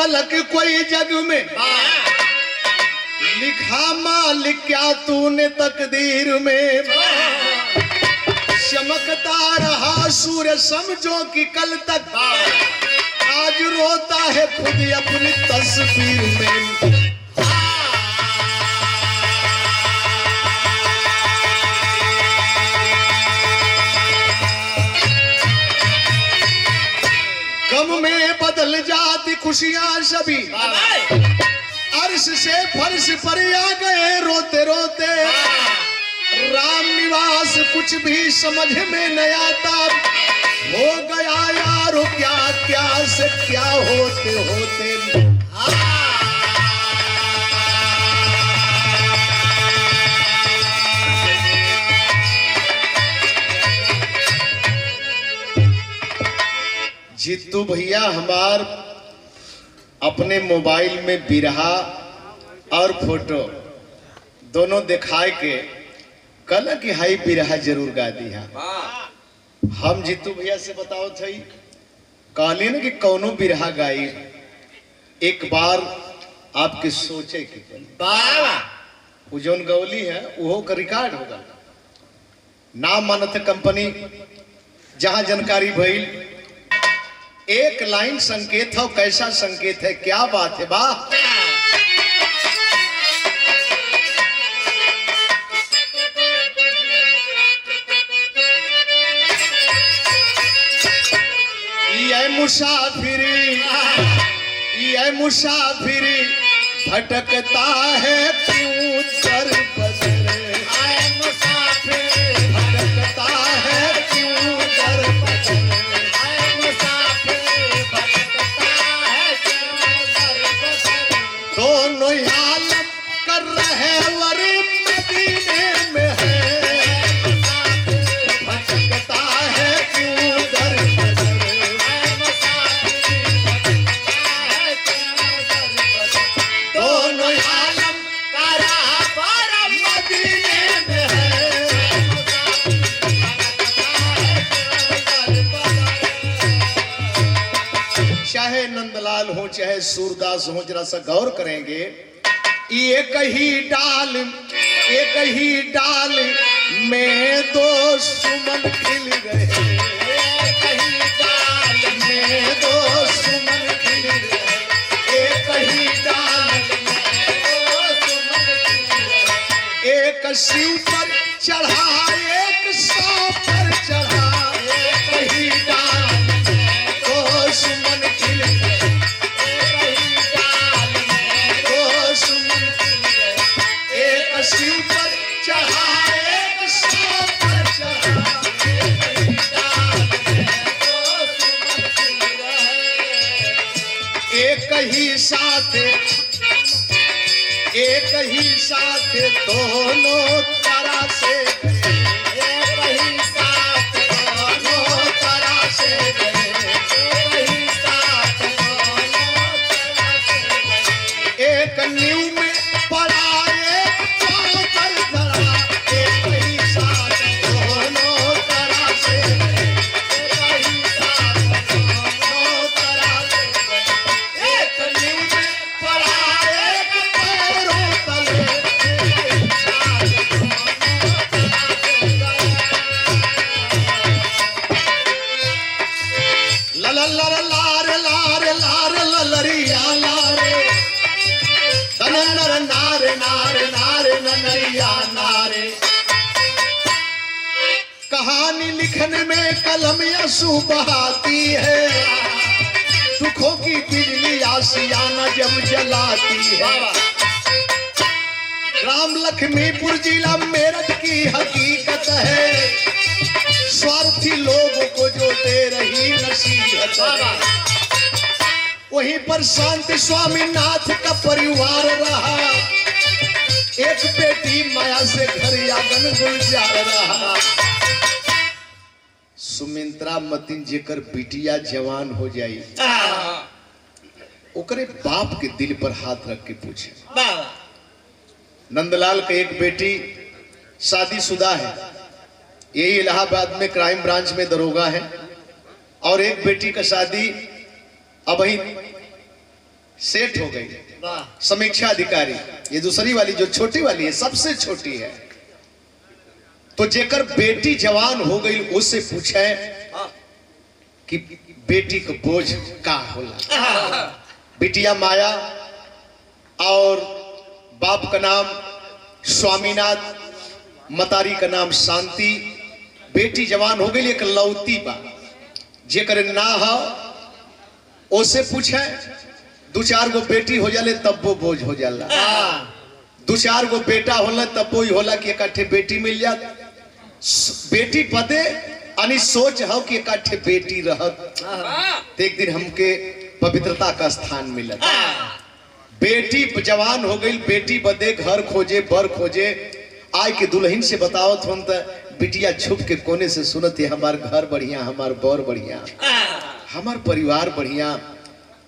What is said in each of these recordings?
पलक कोई जग में लिखा मालिक क्या तूने तकदीर में। चमकता रहा सूर्य समझो कि कल तक, आज रोता है खुद अपनी तस्वीर में। गम में बदल जाती खुशियां सभी, अर्श से फर्श पर आ गए रोते रोते। राम निवास कुछ भी समझ में न आता, हो गया यारो क्या क्या से क्या होते होते। जीतू भैया हमार अपने मोबाइल में बिरहा और फोटो दोनों दिखाए के कल की हाई बिरहा जरूर गा दी है। हम जीतू भैया से बताओ थी कहली ना कि कौनो बिरहा गाई एक बार आपके सोचे कि वो जौन गौली है वो का रिकॉर्ड होगा। नाम मानत कंपनी जहां जानकारी भइल, एक लाइन संकेत है। कैसा संकेत है, क्या बात है वाह। ये मुसाफिरी भटकता है क्यों दर बदर। मुसाफिर भटकता है क्यों दर बदर। मुसाफिर भटकता है क्यों दर बदर। दोनों आलम कर रहे वर मदीने में है। भटकता है क्यों दर बदर। चाहे नंदलाल हो चाहे सूरदास हो, जरा सा गौर करेंगे। एक ही डाल में दो सुमन खिल गए। एक ही डाल में दो सुमन खिल गए। एक ही डाल में दो सुमन खिल गए। एक शिव पर चढ़ा एक सौ पर चढ़ा। एक ही डाल में दो सुमन खिल गए। एक ही डाल में दो सुमन खिल गए। एक शिव पर चढ़ा एक सौ पर चढ़ा। एक ही डाल में दो सुमन खिल गए। एक ही साथ दोनों तरह से गए। एक ही साथ दोनों तरह से गए। एक ही साथ दोनों तरह से गए। एक न्यू में पड़ा एक पाँव पर धरा। एक ही साथ दोनों तरह से गए। एक ही साथ दोनों तरह से गए। एक न्यू में पड़ा एक पैरों तले। एक ही साथ दोनों तरह से गए। ललर लार लार लार ललरिया लारे। नर नारे नारे नारे नरिया नारे। कहानी लिखने में कलम आंसू बहाती है। दुखों की बिजली आशियाना जब जलाती है। राम लक्ष्मीपुर जिला मेरठ की हकीकत है। स्वार्थी लोगों को जो दे रही नसीहत है। वहीं पर शांति स्वामीनाथ का परिवार रहा। एक बेटी माया से घर आंगन गुलजार रहा। सुमित्रा मतिन जेकर बिटिया जवान हो जाई, ओकरे बाप के दिल पर हाथ रख के पूछे। नंदलाल का एक बेटी शादीशुदा है, यही इलाहाबाद में क्राइम ब्रांच में दरोगा है। और एक बेटी का शादी अब ही सेठ हो गई। समीक्षा अधिकारी, ये दूसरी वाली जो छोटी वाली है सबसे छोटी है। तो जेकर बेटी जवान हो गई उससे पूछे कि बेटी को बोझ का होला। बिटिया माया और बाप का नाम स्वामीनाथ, मतारी का नाम शांति। बेटी जवान हो गई एक लौती बा, जेकर ना हो उससे पूछे। दो चार गो बेटी हो जाले तब वो बोझ हो जाला। दो चार गो बेटा होला तब वो होला कि इकट्ठे बेटी मिल जात। बेटी पदे यानी सोच हो कि इकट्ठे बेटी रहत। एक दिन हमके पवित्रता का स्थान मिला। बेटी जवान हो गई, बेटी बदे घर खोजे बर खोजे। आय के दुल्हन से बतावत हम तो बिटिया छुप के कोने से सुनत है हमार घर बढ़िया, हमार बर बढ़िया, हमार परिवार बढ़िया।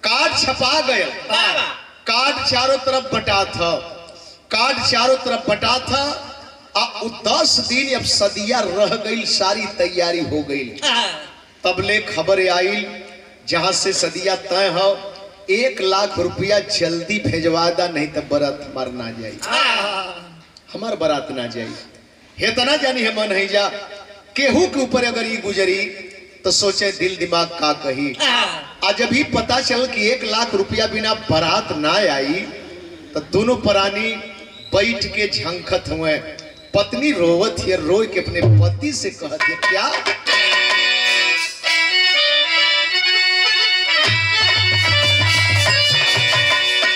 कार्ड छपा गया, कार्ड चारों तरफ बटा था, कार्ड चारों तरफ बटा था। 10 दिन अब सदिया रह गई, सारी तैयारी हो गई। तबले खबर आई जहां से सदिया तय हो 1 लाख रुपया जल्दी भेजवा दा, नहीं तो बारात हमार ना जाई, हमार बारात ना जाई। हे तना जानी है मन है जा केहू के ऊपर अगर ये गुजरी तो सोचे दिल दिमाग का कही। आज अभी पता चल कि 1 लाख रुपया बिना बारात ना आई तो दोनों प्राणी बैठ के झंखत हुए। पत्नी रोवत है, रोए के अपने पति से कहत है क्या?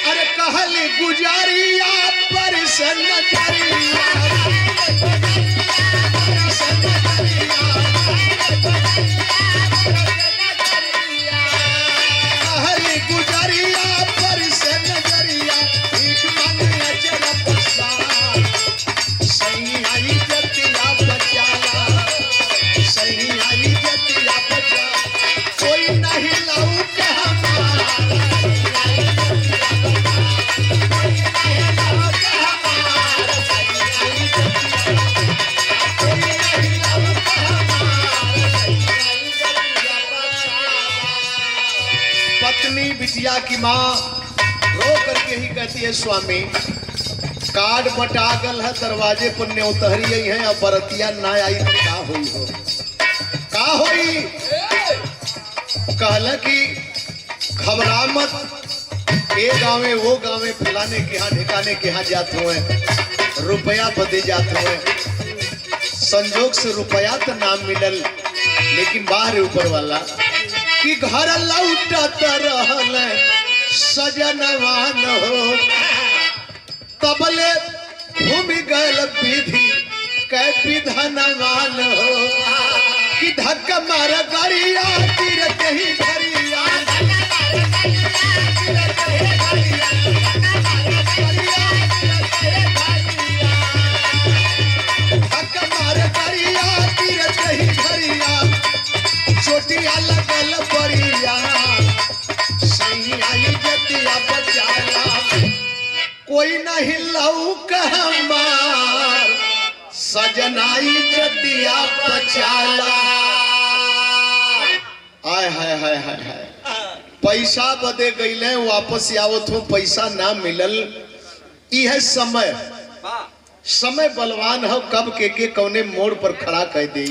अरे कहले गुजारिया पर से नजरिया, कहले गुजारिया पर से नजरिया, एक मन अजर पसार। सही आई जतिया बचाला, सही आई जतिया बचा, कोई नहीं लाऊ के पत्नी बिटिया की माँ रो करके ही कहती है स्वामी कार्ड बटा गल है, दरवाजे पर न्योतहरी है, अब बरतिया ना आई तो का हुई हो, का हुई? कहला कि घबरा मत, ये गाँव में वो गाँव में फलाने के यहाँ ढिकाने के यहाँ जाते हुए रुपया बदे जाते हुए। संजोग से रुपया तो नाम मिलल, लेकिन बाहर ऊपर वाला कि घर लौटत रहल सजनवान हो। तबले भूमि गल विधि कै विधनवान हो कि धक्क मार गरिया तीरत ही घरिया, धक्क मार गरिया तीरत ही घरिया, चोटिया लगल बरिया, सही आई जतिया बचाला, कोई नहीं लौक हमार, सजनाई जतिया बचाला। आय हाय हाय हाय हाय, पैसा बदे गईले वापस आवत हो, पैसा ना मिलल। यह समय समय बलवान हो, कब के कौने मोड़ पर खड़ा कह दे।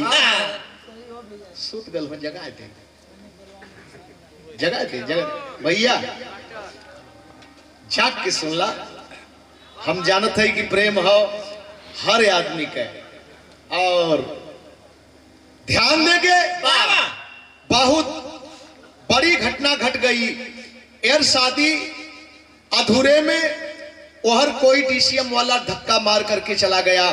सूत गल हो, जगह दे, जगह दे, जगह भैया झाक के सुनला। हम जानत है कि प्रेम हो हर आदमी के, और ध्यान देंगे बहुत बड़ी घटना घट गई। एर शादी अधूरे में ओहर कोई डीसीएम वाला धक्का मार करके चला गया।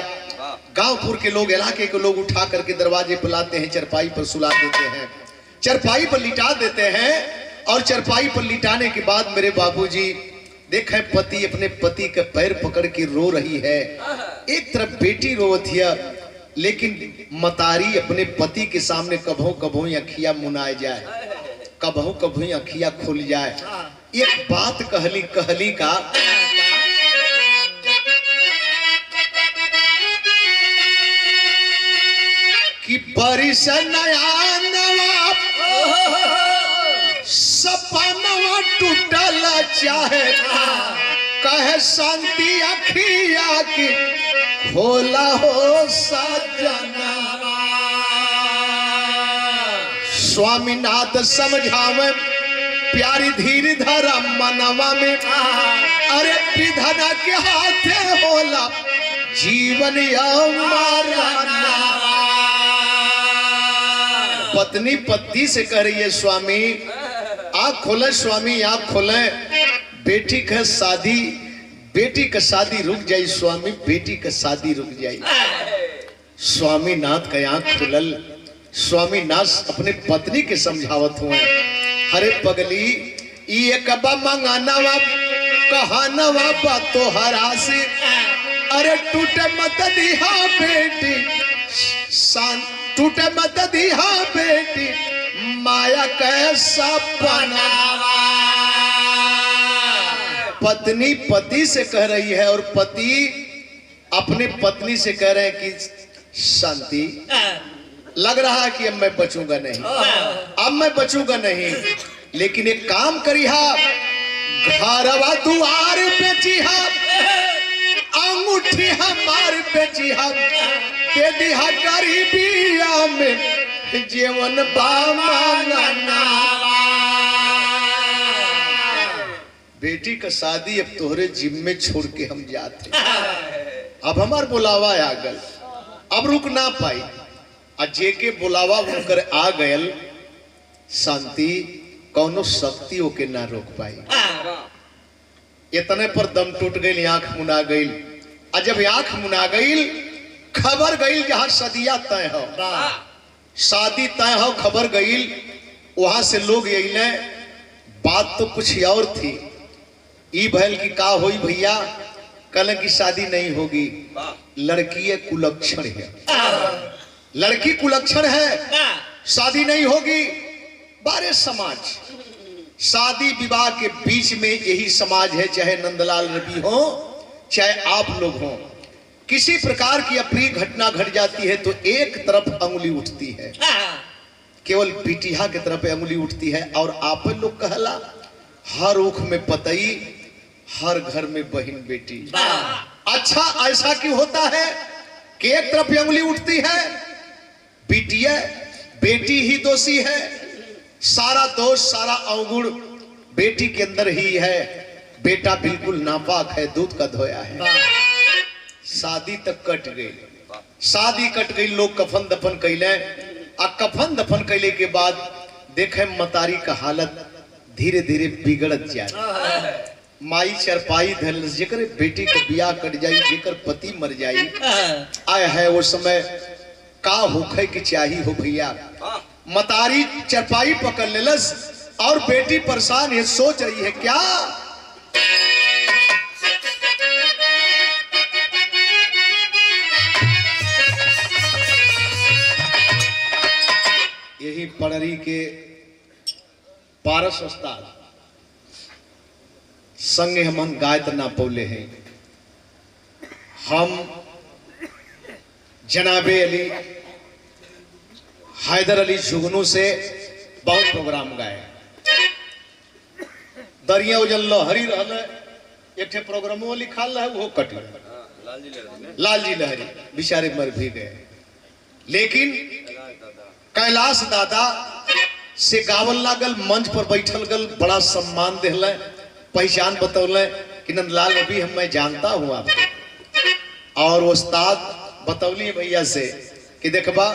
गांवपुर के लोग, इलाके के लोग उठा करके दरवाजे पर लाते हैं, चरपाई पर सुला देते हैं, चरपाई पर लिटा देते हैं। और चरपाई पर लिटाने के बाद मेरे बाबूजी देखे पति अपने पति के पैर पकड़ के रो रही है। एक तरफ बेटी रोवत है, लेकिन मतारी अपने पति के सामने कभों कभों अखियां मुनाए जाए, कभों कभों अखियां खुल जाए। एक बात कहली कहली का कि परिस नया नवा सपनवा टूटल चाहे कहे शांति अखिया की खोला हो सजना। स्वामीनाथ समझावे प्यारी धीर धरा मनवा में अरे विधना के हाथे होला जीवन पत्नी पति से कह रही है स्वामी आँख खोले, स्वामी आँख खोले, बेटी का शादी रुक जाई स्वामी, बेटी का शादी रुक जाई। स्वामीनाथ का आँख खुलल, स्वामीनाथ अपने पत्नी के समझावत हुए हरे पगली ये कबा मंगानावा कहानावा बातो हरा से अरे टूटे मत दिहा बेटी टूटे मत दिहा बेटी माया कैसा बनावा। पत्नी पति से कह रही है और पति अपने पत्नी से कह रहे हैं कि शांति लग रहा है कि अब मैं बचूंगा नहीं, अब मैं बचूंगा नहीं, लेकिन एक काम करिहा घरवा दुआर पे चिहा अंगूठी हमार पे चिहा दे दिहा गरीबिया में जीवन बेटी का शादी अब तोहरे जिम्मे छोड़ के हम जाते, अब हमार बुलावा आ गल, अब रुक ना पाई आ जेके बुलावा उनकर आ गयल शांति कौनो शक्ति ओके ना रोक पाई। इतने पर दम टूट गई, आंख मुना गई, और जब आंख मुना गई खबर गई जहां सदिया तय हो शादी तय हो खबर गई, वहां से लोग यही ने बात तो कुछ और थी ई भैल की का होई भैया कल की शादी नहीं होगी, लड़की कुलक्षण है, लड़की कुलक्षण है, शादी नहीं होगी। बारे समाज शादी विवाह के बीच में यही समाज है, चाहे नंदलाल रवि हो चाहे आप लोग हो, किसी प्रकार की अप्रिय घटना घट जाती है तो एक तरफ अंगुली उठती है, केवल बिटिया की तरफ अंगुली उठती है, और आप लोग कहला हर ऊख में पतई हर घर में बहन बेटी। अच्छा ऐसा क्यों होता है कि एक तरफ अंगुली उठती है, बिटिया बेटी ही दोषी है, सारा दोष सारा अवगुण बेटी के अंदर ही है, बेटा बिल्कुल नापाक है, दूध का धोया है। शादी तक कट गई, शादी कट गई, लोग कफन दफन कैले, कफन दफन कैले के बाद देखे मतारी का हालत धीरे धीरे बिगड़त जाए, माई चरपाई धल जेकर बेटी के बियाह कट जाई, जेकर पति मर जाई, आय है वो समय का होखे की चाहिए हो भैया। मतारी चरपाई पकड़ लेलस और बेटी परेशान है, सोच रही है क्या यही पड़री के पारस उस्ताद संगे हम गायत ना पौले हैं, हम जनाबे अली हैदर अली जुगनू से बहुत प्रोग्राम गाए, दरिया उजल लहरी रहल, एक ठे प्रोग्रामो लिखाल है वो कट लालजी लहरी बेचारे मर भी गए, लेकिन कैलाश दादा से गावल लागल, मंच पर बैठल गल, बड़ा सम्मान दिल, पहचान बतौल कि नंदलाल अभी हम मैं जानता हूं आपको, और उस्ताद बतौली भैया से कि देखबा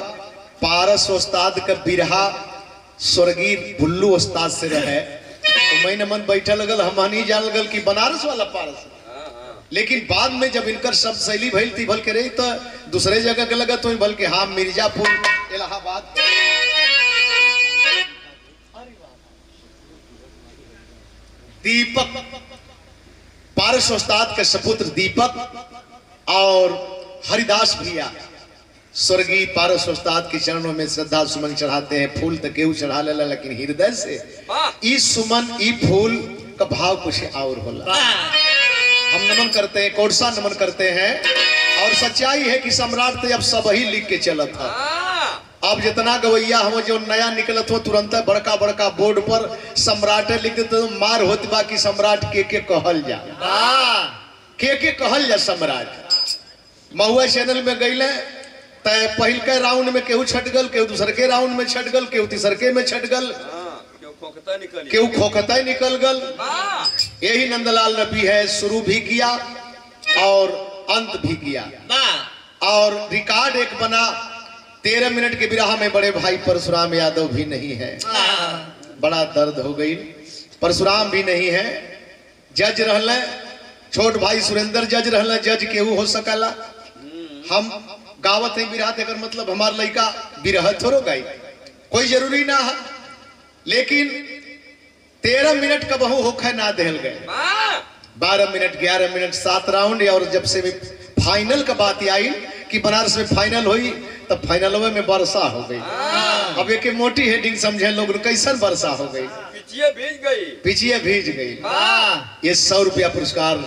पारस उस्ताद का बिरहा स्वर्गीय बुल्लू उस्ताद से रहे, तो मैंने मन बैठा लगल, हम नहीं जान लगल कि बनारस वाला पारस, लेकिन बाद में जब इनकर सब शैली भइल थी भल के रही तो दूसरे जगह के लगा तो बल्कि हाँ मिर्जापुर इलाहाबाद दीपक पारस उस्ताद के सपुत्र दीपक और हरिदास भैया स्वर्गीय पारस उस्ताद के चरणों में श्रद्धा सुमन चढ़ाते हैं, फूल तो केहू चढ़ा लेला लेकिन हृदय से ई सुमन ई फूल का भाव कुछ और होला। हम नमन करते हैं, कोडसा नमन करते हैं, और सच्चाई है कि सम्राट तो अब सब ही लिख के चला था, अब जितना गवैया हम जो नया निकलत हो तुरंत बड़का बड़का बोर्ड पर सम्राट लिख देते तो मार होती बा कि सम्राट के कहल जा, के कहल जा सम्राट। महुआ चैनल में गईले तय पहिल के राउंड में केहू छट गल, केहू दूसर के राउंड में छट गल, केहू तीसर के में छट गल, केहू खोखता निकल गल। यही नंदलाल ने भी है शुरू भी किया और अंत भी किया और रिकॉर्ड एक बना 13 मिनट के विराह में बड़े भाई परशुराम यादव भी नहीं है। बड़ा दर्द हो गई, परशुराम भी नहीं है। जज रहले छोट भाई सुरेंद्र जज रहले, जज केहू हो सकला। हम गावत है विराह देकर मतलब हमार लड़का विरह थोड़ो गई, कोई जरूरी ना है। लेकिन 13 मिनट का बहु होखे ना देहल गए, 12 मिनट 11 मिनट 7 राउंड। और जब से फाइनल का बात आई कि बनारस में फाइनल हुई तब फाइनल में वर्षा हो गई। अब एक मोटी हेडिंग समझे लोग, कैसन वर्षा हो गई, पिछिए भीज गई। ये 100 रुपया पुरस्कार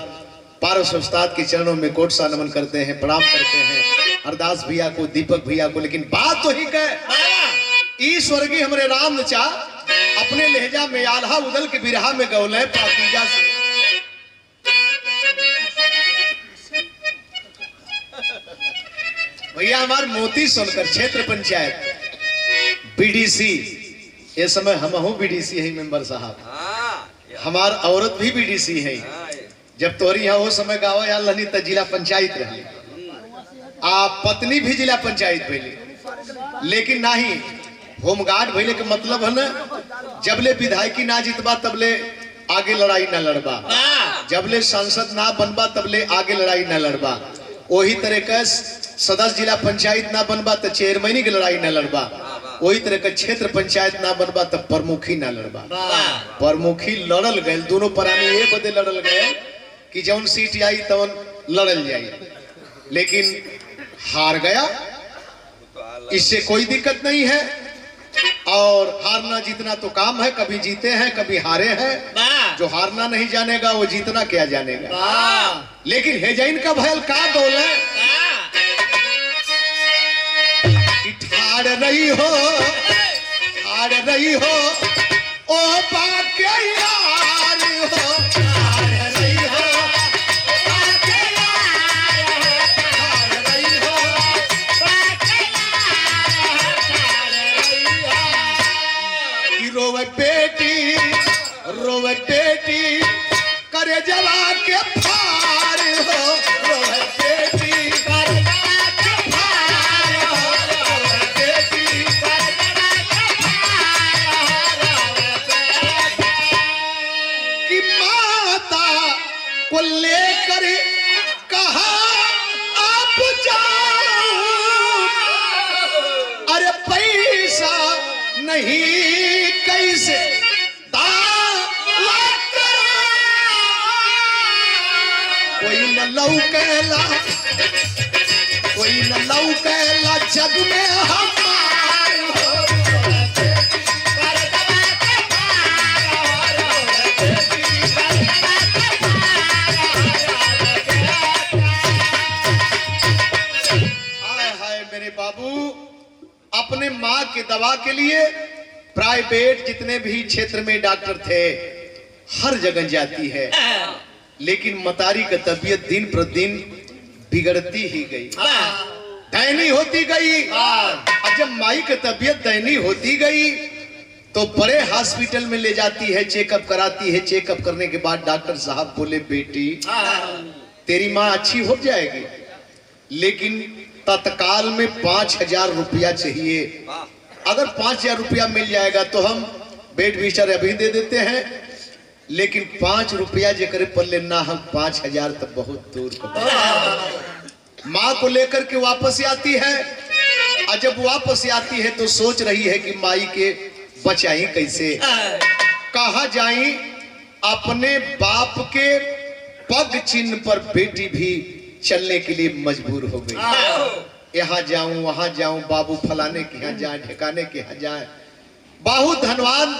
पारस उस्ताद के चरणों में कोट सा नमन करते हैं, प्रणाम करते हैं हरदास भैया को, दीपक भैया को। लेकिन बात तो ही कहे ईश्वरगी हमरे राम चा अपने लहजा में आल्हा उदल के बिरहा में गौले पातीजा से। भैया हमार मोती सोनकर क्षेत्र पंचायत बीडीसी, ये समय हम हूँ बीडीसी है मेंबर साहब, हमार औरत भी बीडीसी है। जब तोरी यहाँ वो समय गाँव या लनी तो जिला पंचायत रही, आप पत्नी भी जिला पंचायत भैली। लेकिन नहीं होमगार्ड भैले के मतलब है ना, जबले विधायकी ना जीतबा तबले आगे लड़ाई ना लड़बा, जबले सांसद ना बनबा तबले आगे लड़ाई ना लड़बा। वही तरह का सदस्य जिला पंचायत ना बनबा तो चेयरमैनी की लड़ाई ना लड़बा, वही तरह का क्षेत्र पंचायत ना बनबा तो प्रमुखी ना लड़बा। प्रमुखी लड़ल गए, दोनों प्राणी ये बदे लड़ल गए कि जौन सीट आई तवन लड़ल जाए, लेकिन हार गया। इससे कोई दिक्कत नहीं है और हारना जीतना तो काम है, कभी जीते हैं कभी हारे हैं। जो हारना नहीं जानेगा वो जीतना क्या जानेगा। लेकिन हेजैन का भयल का बोले ठाड़ रही हो, ठाड़ रही हो ओ बाके यार हो, ठाड़ रही हो बाके यार हो, ठाड़ रही हो बाके यार, ठाड़ रही हो। कि रोवे बेटी करे जवा के फार हो, रोवे बेटी करे जवा के फार हो, रोवे बेटी करे जवा के फार हो। कि माता को लेकर कहा आप जाओ, अरे पैसा नहीं कैसे लौकेला, कोई न लौकेला जग में हमार हो। हाय हाय मेरे बाबू, अपने माँ के दवा के लिए प्राइवेट जितने भी क्षेत्र में डॉक्टर थे हर जगह जाती है, लेकिन मतारी का तबीयत दिन प्रतिदिन बिगड़ती ही गई, दयनीय होती गई। और जब माई की तबीयत दयनीय होती गई तो बड़े हॉस्पिटल में ले जाती है, चेकअप कराती है। चेकअप करने के बाद डॉक्टर साहब बोले बेटी तेरी माँ अच्छी हो जाएगी, लेकिन तत्काल में 5000 रुपया चाहिए। अगर 5000 रुपया मिल जाएगा तो हम बेड बिस्तर अभी दे देते हैं, लेकिन 5 रुपया जेकर पल्ले ना हम 5000 तक बहुत दूर का। माँ को लेकर के वापस आती है और जब वापस आती है तो सोच रही है कि माई के बचाई कैसे, कहा जाई। अपने बाप के पग चिन्ह पर बेटी भी चलने के लिए मजबूर हो गई। यहाँ जाऊं वहां जाऊं, बाबू फलाने के यहाँ जाए, ठिकाने के यहाँ जाए। बहुत धनवान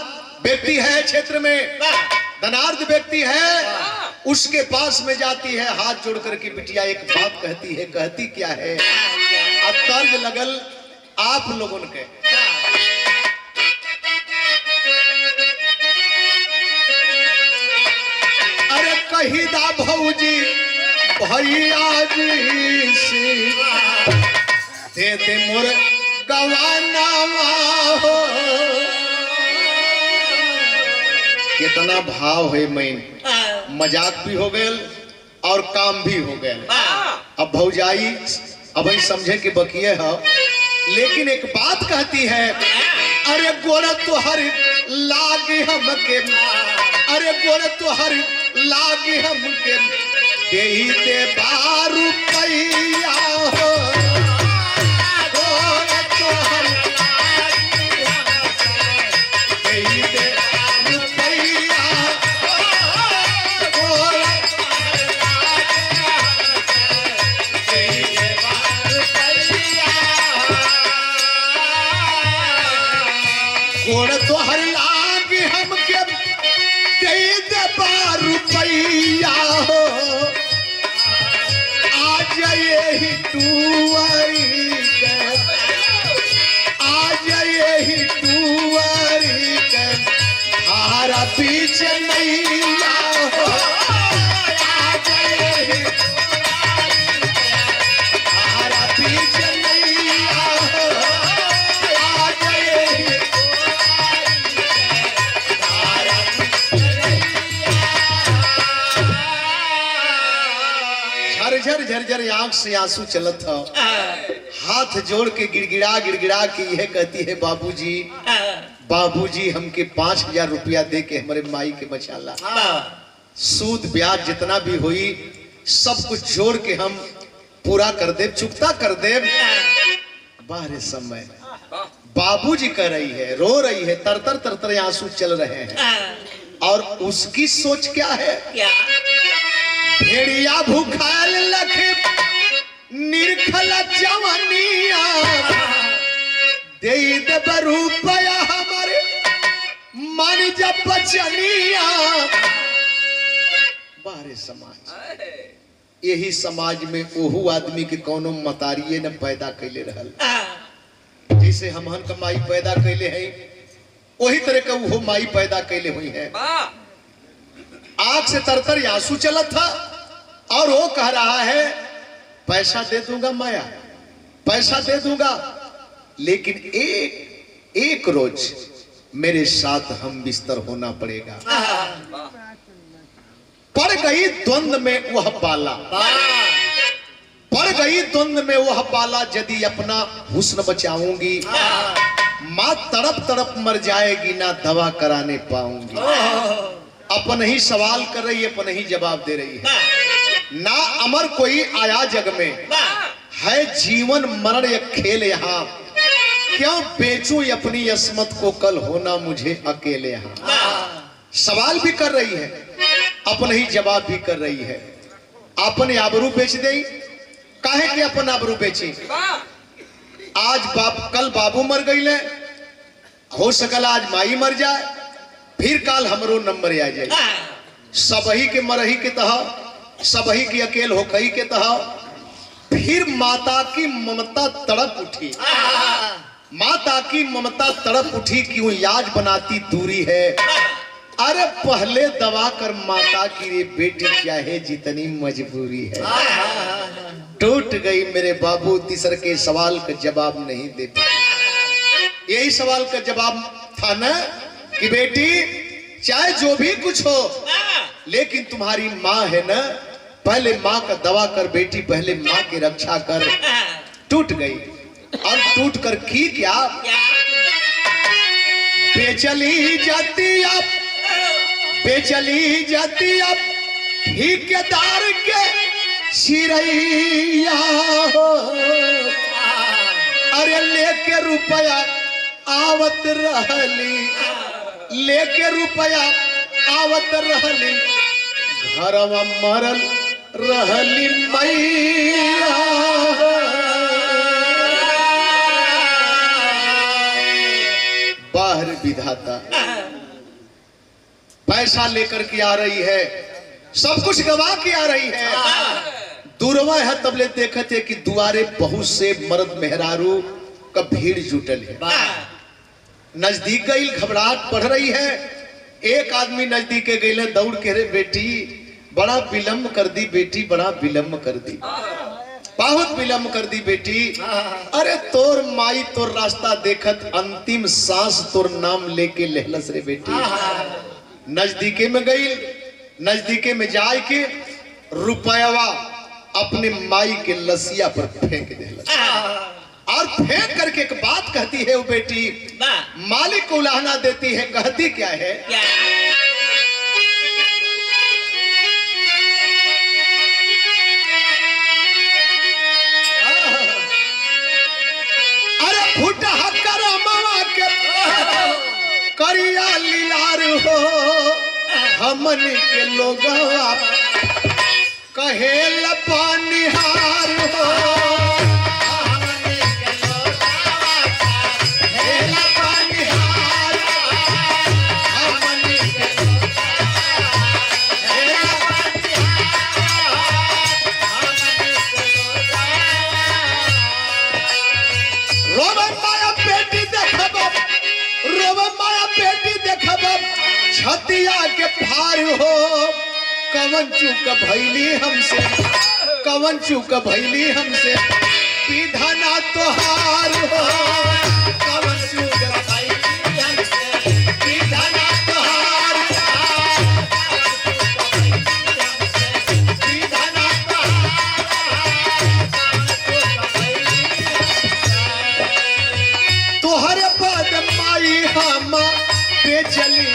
व्यक्ति है क्षेत्र में, धनार्थ व्यक्ति है, उसके पास में जाती है, हाथ जोड़ करके बिटिया एक बात कहती है। कहती क्या है? तर्ज लगल आप लोगों के अरे कही दा भौजी भैया जी से दे दे मोर गवाना हो। कितना भाव है मैन, मजाक भी हो गए और काम भी हो गए। अब भौजाई अब समझे कि बकिए है, लेकिन एक बात कहती है अरे गोरा तो हर लागे हमके, अरे गोरा तो हर लागे हमके दे 12 रुपया हो। गोरा तो हर दे रुपया, गोरा गोड़ तो हर लाग हमके दे 12 रुपया हो। आज यही टूअरी के, आज यही टूअरी के हारा बीच नैया हो। आज यही हारा बीच नैया हो। आज यही झरझर झरझर आंख से आंसू चलत था, हाथ जोड़ के गिड़गिड़ा गिड़गिड़ा के यह कहती है बाबूजी बाबूजी हमके 5000 रुपया दे के हमारे माई के बचाला। सूद ब्याज जितना भी हुई सब कुछ जोड़ के हम पूरा कर दे, चुकता कर दे। बाहर समय बाबूजी कह रही है, रो रही है, तरतर तरतर आंसू चल रहे हैं। और उसकी सोच क्या है? भेड़िया भूखाल लखे निरखल जवानिया दे रुपया हमारे मन जब बचनिया। बाहरे समाज, यही समाज में ओहू आदमी के कोनो मतारिये न पैदा कैले रहल। जैसे हमहन का माई पैदा कैले है वही तरह का वो माई पैदा कैले हुई है। आंख से तरतर आंसू चलत था और वो कह रहा है पैसा दे दूंगा माया, पैसा दे दूंगा, लेकिन एक रोज मेरे साथ हम बिस्तर होना पड़ेगा। पड़ गई द्वंद में वह बाला, पड़ गई द्वंद में वह बाला, यदि अपना हुस्न बचाऊंगी मां तड़प तड़प मर जाएगी, ना दवा कराने पाऊंगी। अपन ही सवाल कर रही है, अपन ही जवाब दे रही है। ना अमर कोई आया जग में, है जीवन मरण एक खेल यहाँ, क्यों बेचूं अपनी अस्मत को, कल होना मुझे अकेले यहाँ। सवाल भी कर रही है, अपन ही जवाब भी कर रही है। अपने आबरू बेच दे, काहे कि अपन आबरू बेची। आज बाप कल बाबू मर गई ले, हो सकल आज माई मर जाए, फिर काल हमरो नंबर आ जाए। सबही के मरही के तह, सबही की अकेल होकही के तह, फिर माता की ममता तड़प उठी, माता की ममता तड़प उठी, क्यों याद बनाती दूरी है। अरे पहले दवा कर माता की रे बेटी, चाहे जितनी मजबूरी है। टूट गई मेरे बाबू, तीसर के सवाल का जवाब नहीं दे पाए। यही सवाल का जवाब था ना कि बेटी चाहे जो भी कुछ हो, लेकिन तुम्हारी माँ है ना, पहले माँ का दवा कर बेटी, पहले माँ की रक्षा कर। टूट गई और टूट कर की क्या, बेचली जाती अब, बेचली जाती अब ठेकेदार के चिरैया हो। अरे लेके रुपया आवत रहली, लेके रुपया आवत रहली, घरवा मरल रहली मैया। बाहर विधाता पैसा लेकर के आ रही है, सब कुछ गवा के आ रही है। दूरवा है तबले देखते कि दुआरे बहुत से मर्द मेहरारू का भीड़ जुटल है। नजदीक गई, घबराहट बढ़ रही है। एक आदमी नजदीक गई, दौड़ के, रे बेटी बड़ा विलम्ब कर दी, बेटी बड़ा विलम्ब कर दी, बहुत विलम्ब कर दी बेटी। अरे तोर माई तोर रास्ता देखत अंतिम सांस तोर नाम लेके लहलस रे बेटी। नजदीके में गई, नजदीके में जाए के रुपयावा अपने माई के लसिया पर फेंक दे, और फेंक करके एक बात कहती है वो बेटी, मालिक को उलाहना देती है। कहती क्या है? अरे फूटा कर मामा के करिया लीलार हो, हमन के लोग कहे लपानिहार हो, छतिया के फार हो, कवन चूक भैली हमसे, कवन चूक भैली हमसे, विधाना तोहार हो, कवन चूक भैली हमसे, विधाना तोहार हो, विधाना तोहर पद माई हम पे चली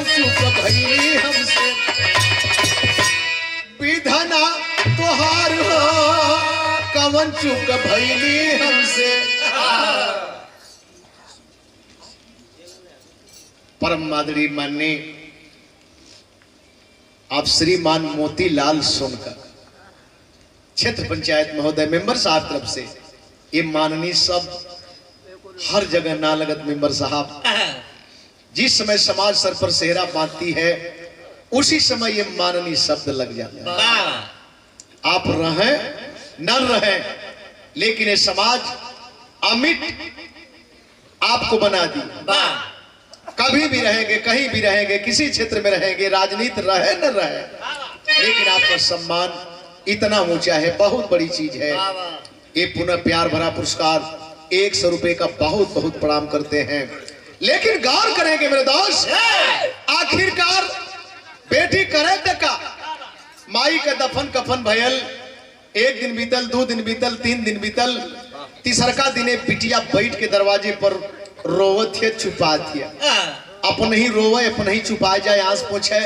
चूक भैली हमसे, विधाना तोहार हो, कवन चूक भैली हमसे। परम आदरणीय माननीय आप श्रीमान मोतीलाल सोनकर क्षेत्र पंचायत महोदय मेंबर साहब तरफ से ये माननीय शब्द हर जगह ना लगत मेंबर साहब, जिस समय समाज सर पर सेहरा बांधती है उसी समय ये माननीय शब्द लग जाता है। आप रहें न रहें, लेकिन ये समाज अमिट आपको बना दी। कभी भी रहेंगे, कहीं भी रहेंगे, किसी क्षेत्र में रहेंगे, राजनीति रहे न रहे, लेकिन आपका सम्मान इतना ऊंचा है, बहुत बड़ी चीज है। ये पुनः प्यार भरा पुरस्कार 100 रुपए का बहुत बहुत प्रणाम करते हैं। लेकिन गौर करेंगे मेरे दोस्त, आखिरकार बेटी करे तका माई का दफन कफन भयल, 1 दिन बीतल, 2 दिन बीतल, 3 दिन बीतल, तीसरका दिने बिटिया बैठ के दरवाजे पर रोवत है, छुपा दिया, अपन ही रोवे, अपन ही छुपा जाए, आंस पोछे।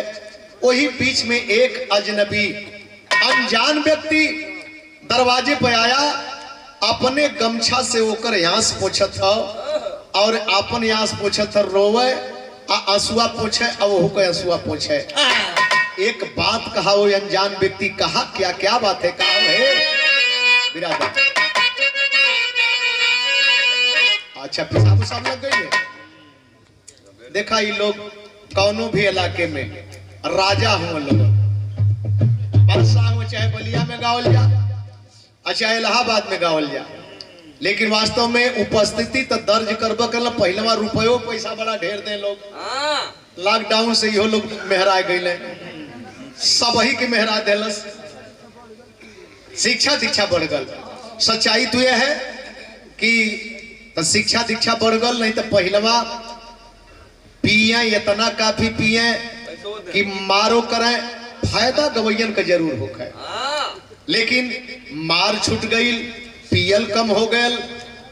वही बीच में एक अजनबी अनजान व्यक्ति दरवाजे पर आया, अपने गमछा से होकर आंस पोछत था और अपन आंस पोछत रोवे, आंसुआ पोछे और वो को आंसुआ पोछे। एक बात कहा वो अनजान व्यक्ति, कहा क्या क्या बात है? कहा है बिरादर, अच्छा पेशाब उसाब लग गई है। देखा ये लोग कौनों भी इलाके में राजा हुए, लोग बरसा हो, चाहे बलिया में गावल जा, चाहे इलाहाबाद में गावल जा, लेकिन वास्तव में उपस्थिति तो दर्ज करबा कर पहलवा रुपयो पैसा बड़ा ढेर दे लोग। लॉकडाउन से इहो लोग मेहरा गए, सब ही के मेहरा देलस, शिक्षा दीक्षा बढ़ गल। सच्चाई तो यह है कि तो शिक्षा दीक्षा बढ़ गल, नहीं तो पहलवा पिए इतना काफी पिए कि मारो करें, फायदा गवैयन का जरूर होगा, लेकिन मार छूट गई, पियल कम हो गए,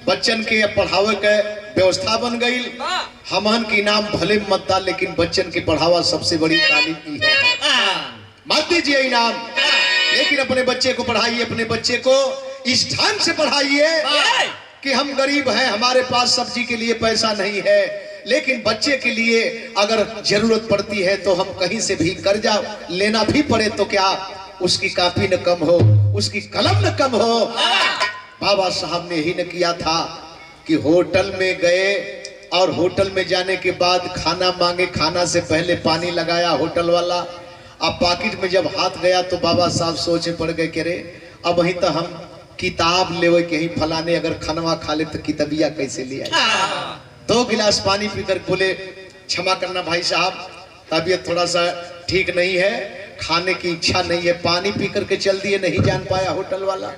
बच्चन के पढ़ावे के व्यवस्था बन गई। हमहन की नाम भले मत दा, लेकिन बच्चन की पढ़ावा सबसे बड़ी तालीम की है। मत दीजिए इनाम, लेकिन अपने बच्चे को पढ़ाइए, अपने बच्चे को इस ढंग से पढ़ाइए कि हम गरीब हैं, हमारे पास सब्जी के लिए पैसा नहीं है, लेकिन बच्चे के लिए अगर जरूरत पड़ती है तो हम कहीं से भी कर्जा लेना भी पड़े तो क्या उसकी कापी न कम हो, उसकी कलम न कम हो। बाबा साहब ने ही न किया था कि होटल में गए और होटल में जाने के बाद खाना मांगे, खाना से पहले पानी लगाया होटल वाला। अब पॉकेट में जब हाथ गया तो बाबा साहब सोचे पड़ गए कि रे अब वहीं तो हम किताब ले कहीं फलाने अगर खनवा खा ले तो किताबिया कैसे ले आए। 2 गिलास पानी पीकर बोले क्षमा करना भाई साहब, तबीयत थोड़ा सा ठीक नहीं है, खाने की इच्छा नहीं है, पानी पी करके चल दिए, नहीं जान पाया होटल वाला।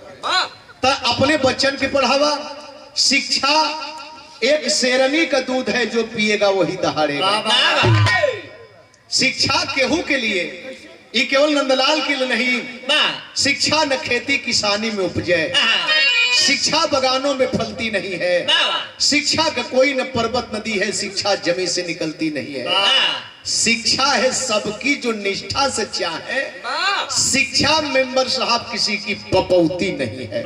तो अपने बच्चन के पढ़ावा। शिक्षा एक शेरनी का दूध है, जो पिएगा वही दहाड़ेगा। शिक्षा केहू के लिए, ये केवल नंदलाल के लिए नहीं। शिक्षा न खेती किसानी में उपजे, शिक्षा बगानों में फलती नहीं है, शिक्षा का कोई न पर्वत नदी है, शिक्षा जमीन से निकलती नहीं है। शिक्षा है सबकी जो निष्ठा से चाहे, शिक्षा मेंबर साहब किसी की पपौती नहीं है।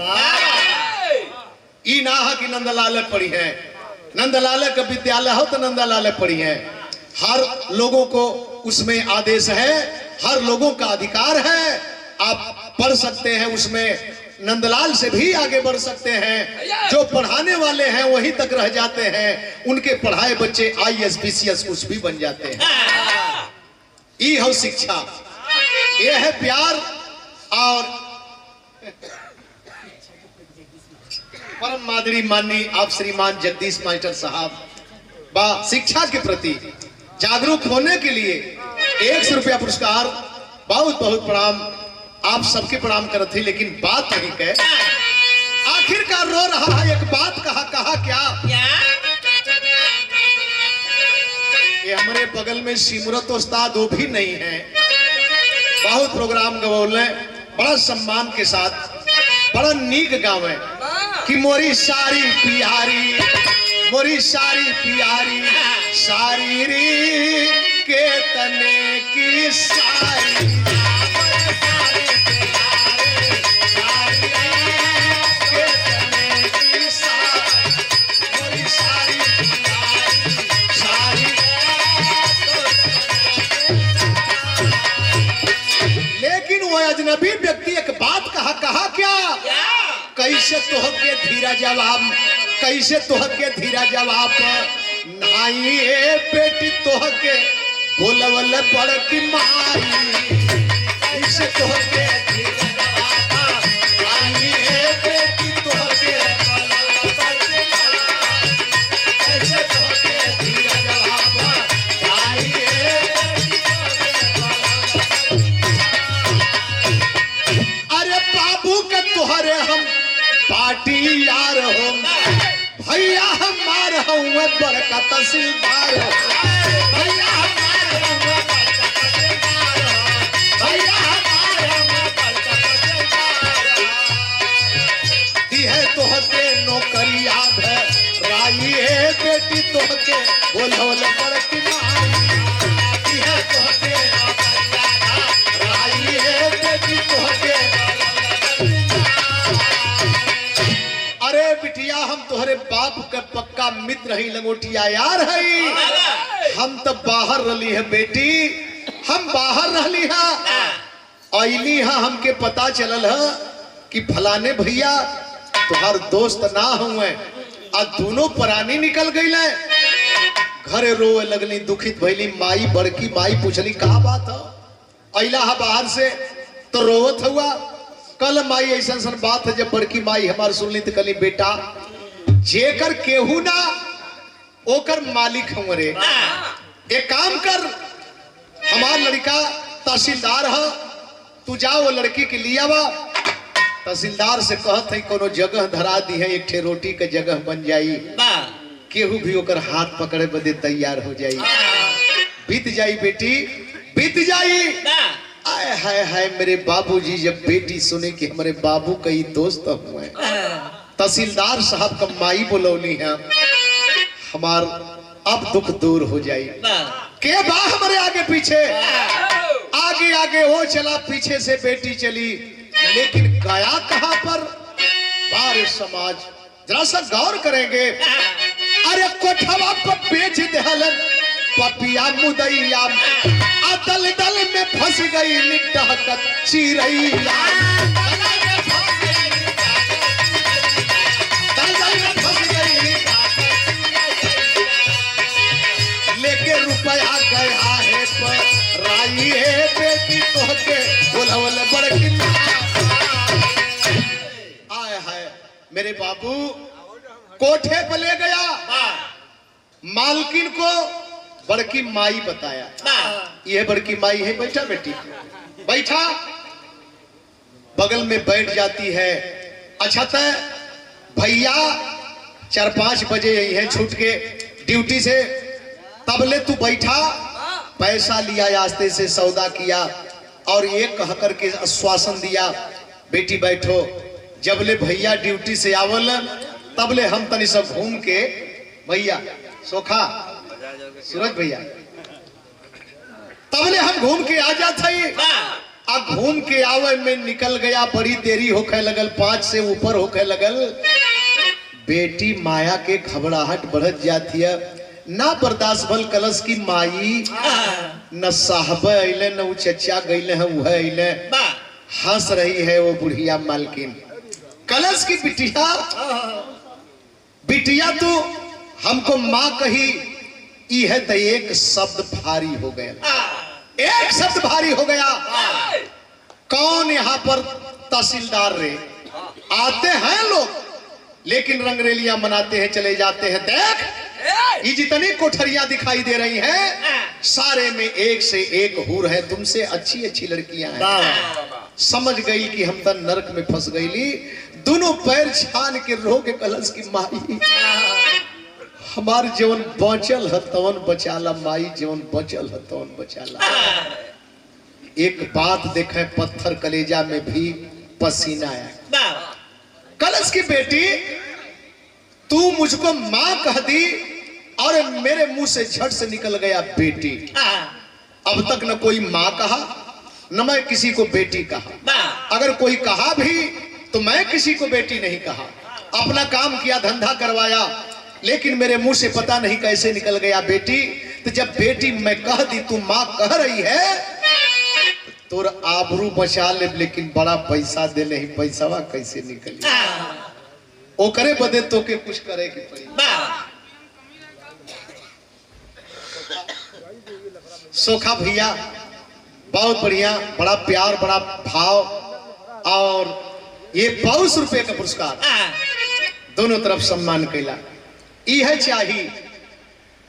इनाहा की नंदलाल पढ़ी है, नंदलाल का विद्यालय हो तो नंदलाल पढ़ी है। हर लोगों को उसमें आदेश है, हर लोगों का अधिकार है, आप पढ़ सकते हैं उसमें, नंदलाल से भी आगे बढ़ सकते हैं। जो पढ़ाने वाले हैं वहीं तक रह जाते हैं, उनके पढ़ाए बच्चे IAS BCS कुछ भी बन जाते हैं। ये है शिक्षा, ये है प्यार। और परम मादरी माननीय आप श्रीमान जगदीश मास्टर साहब शिक्षा के प्रति जागरूक होने के लिए 100 रुपया पुरस्कार। बहुत बहुत प्रणाम, आप सबके प्रणाम करत थी, लेकिन बात नहीं कहे आखिरकार रो रहा है। एक बात कहा क्या? ये हमारे बगल में सिमरत उस्ताद वो भी नहीं है, बहुत प्रोग्राम गवौले, बड़ा सम्मान के साथ, बड़ा नीक गाँव है कि मोरी सारी प्यारी, मोरी सारी प्यारी सारी री के तने की सारी अजनबी व्यक्ति एक बात कहा क्या? कैसे तोहके धीरा जवाब, कैसे तोहके धीरा जवाब नाई बेटी तोहके बोलवल पड़ की माई, कैसे तोहके धीरा जवाब नाई बेटी तोहके बोलवल पड़ की माई, कैसे तोहके धीरा जवाब नाई बेटी तोहके। अरे बाबू के तोहरे हम पार्टी यार हो, भैया हमार हूँ बड़का तहसीलदार हो, भैया हमार हूँ बड़का तहसीलदार हो, भैया हमार हूँ बड़का तहसीलदार हो। दी है तोहके नौकरी याद है राई है बेटी तोहके बोलौल बड़की माई, दी है तोहके नौकरी याद है राई है बेटी तोहके। अरे बिटिया हम तोहरे बाप के पक्का मित्र ही, लंगोटिया यार है, हम तो बाहर रही है बेटी, हम बाहर रहली है, आईली है, हमके पता चलल है कि फलाने भैया तुहार दोस्त ना हुए, आज दोनों परानी निकल गई ले। घरे रोए लगली, दुखित भैली, माई बड़की माई पूछली कहा बात है, अइला है बाहर से तो रोवत हुआ। कल माई ऐसा बात है, जब बड़की माई हमार सुनली तो कली बेटा जेकर केहू ना ओकर मालिक हूँ रे, एक काम कर, हमार लड़का तहसीलदार है, तू जा वो लड़की के लिया बा, तहसीलदार से कहत है कोनो जगह धरा दी है, एक ठे रोटी के जगह बन जाई, केहू भी ओकर हाथ पकड़े बदे तैयार हो जाई। बीत जाई बेटी बीत जाई। आय हाय हाय मेरे बाबूजी जब बेटी सुने कि हमारे बाबू कई दोस्त हुए, तहसीलदार साहब का माई बोलौली है, हमार अब दुख दूर हो जाए। के बा हमारे आगे पीछे, आगे आगे वो चला, पीछे से बेटी चली, लेकिन गया कहां पर? बारिश समाज जरा सा गौर करेंगे। अरे कोठवा पर बेच दहलन पपिया मुदैया, दल दल में फंस गई निडहकत चिरैया, दल दल में फंस गई, लेके रुपया गया है पर राई है बेटी तोहके बोलवल बड़की। आए हाय मेरे बाबू, कोठे पर ले गया, मालकिन को बड़की माई बताया, यह बड़की माई है, बैठा बेटी बैठा, बगल में बैठ जाती है। अच्छा तय भैया 4-5 बजे यही है छूट के ड्यूटी से, तबले तू बैठा, पैसा लिया, आस्ते से सौदा किया और ये कह करके आश्वासन दिया बेटी बैठो। जबले भैया ड्यूटी से आवल तबले हम तनी सब घूम के, भैया सोखा सूरज भैया, तबले हम घूम के आ जाते, अब घूम के आवे में निकल गया, बड़ी देरी होके लगल, 5 से ऊपर होके लगल। बेटी माया के घबराहट बढ़त जाती है, ना बर्दाश्त भल कलश की माई, न साहब अइले न चचा गइले हैं, वह अइले, हंस रही है वो बुढ़िया मालकिन। कलश की बिटिया, बिटिया तू हमको माँ कही, यह तो एक शब्द भारी हो गया, एक शब्द भारी हो गया। कौन यहाँ पर तहसीलदार रे? आते हैं लोग लेकिन रंगरेलियां मनाते हैं, चले जाते हैं। देख ये जितनी कोठरियां दिखाई दे रही हैं, सारे में एक से एक हूर है, तुमसे अच्छी अच्छी लड़कियां हैं। समझ गई कि हम तो नरक में फंस गई, दोनों पैर छान के रो के कलश की माई, हमार जीवन बचल है तवन बचाला माई, जीवन बचल है तवन बचाला। एक बात देखे, पत्थर कलेजा में भी पसीना आया। कलश की बेटी, तू मुझको माँ कह दी और मेरे मुंह से झट से निकल गया बेटी। अब तक न कोई माँ कहा, न मैं किसी को बेटी कहा। अगर कोई कहा भी तो मैं किसी को बेटी नहीं कहा। अपना काम किया, धंधा करवाया, लेकिन मेरे मुंह से पता नहीं कैसे निकल गया बेटी। तो जब बेटी मैं कह दी, तू माँ कह रही है, तो आबरू बचा ले, लेकिन बड़ा पैसा दे नहीं, पैसावा कैसे निकली? ओ करे बदे तो के कुछ करे की पड़ी। सोखा भैया बहुत बढ़िया, बड़ा प्यार, बड़ा भाव, और ये 500 रुपए का पुरस्कार, दोनों तरफ सम्मान कैला। यह चाहिए,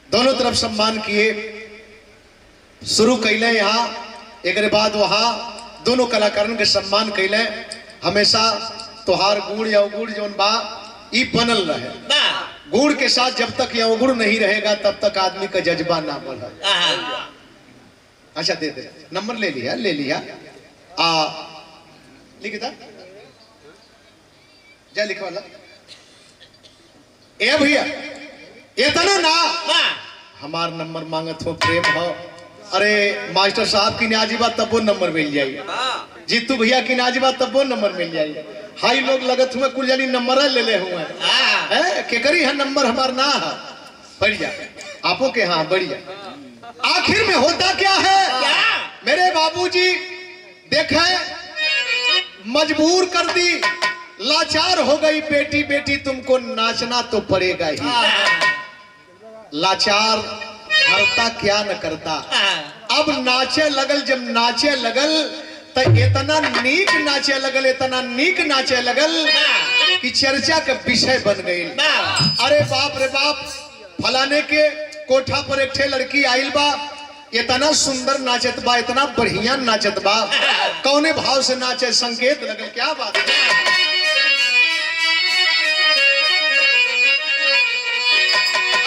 दोनों तरफ सम्मान किए, शुरू कैले यहाँ, एक बाद वहां दोनों कलाकारन के सम्मान कैले। हमेशा तोहार गुड़ या गुड़ जोन बा ई बनल रहे, गुड़ के साथ जब तक यह गुड़ नहीं रहेगा तब तक आदमी का जज्बा ना बढ़े। अच्छा दे दे, नंबर ले लिया, ले लिया, लिखता जा, लिखवा ला। ए भैया इतना ना हमार नंबर मांगत हो, प्रेम हो। अरे मास्टर साहब की नाजिबा तब वो नंबर मिल जाइए, जीतू भैया की नाजिबा तब वो नंबर मिल जाइए। हाई लोग लगत हुए कुल जानी नंबर ले ले हुए हैं, केकरी है नंबर हमार ना है, बढ़िया आपो के, हाँ बढ़िया। आखिर में होता क्या है मेरे बाबूजी, देखे मजबूर कर दी, लाचार हो गई बेटी। बेटी तुमको नाचना तो पड़ेगा ही, लाचार हरता क्या न करता। अब नाचे लगल, जब नाचे लगल तो इतना नीक नाचे लगल, इतना नीक नाचे लगल कि चर्चा का विषय बन गई। अरे बाप रे बाप, फलाने के कोठा पर एक ठे लड़की आइल बा, इतना सुंदर नाचत बा, इतना बढ़िया नाचत बा, कौने भाव से नाचे, संकेत लगल, क्या बात है।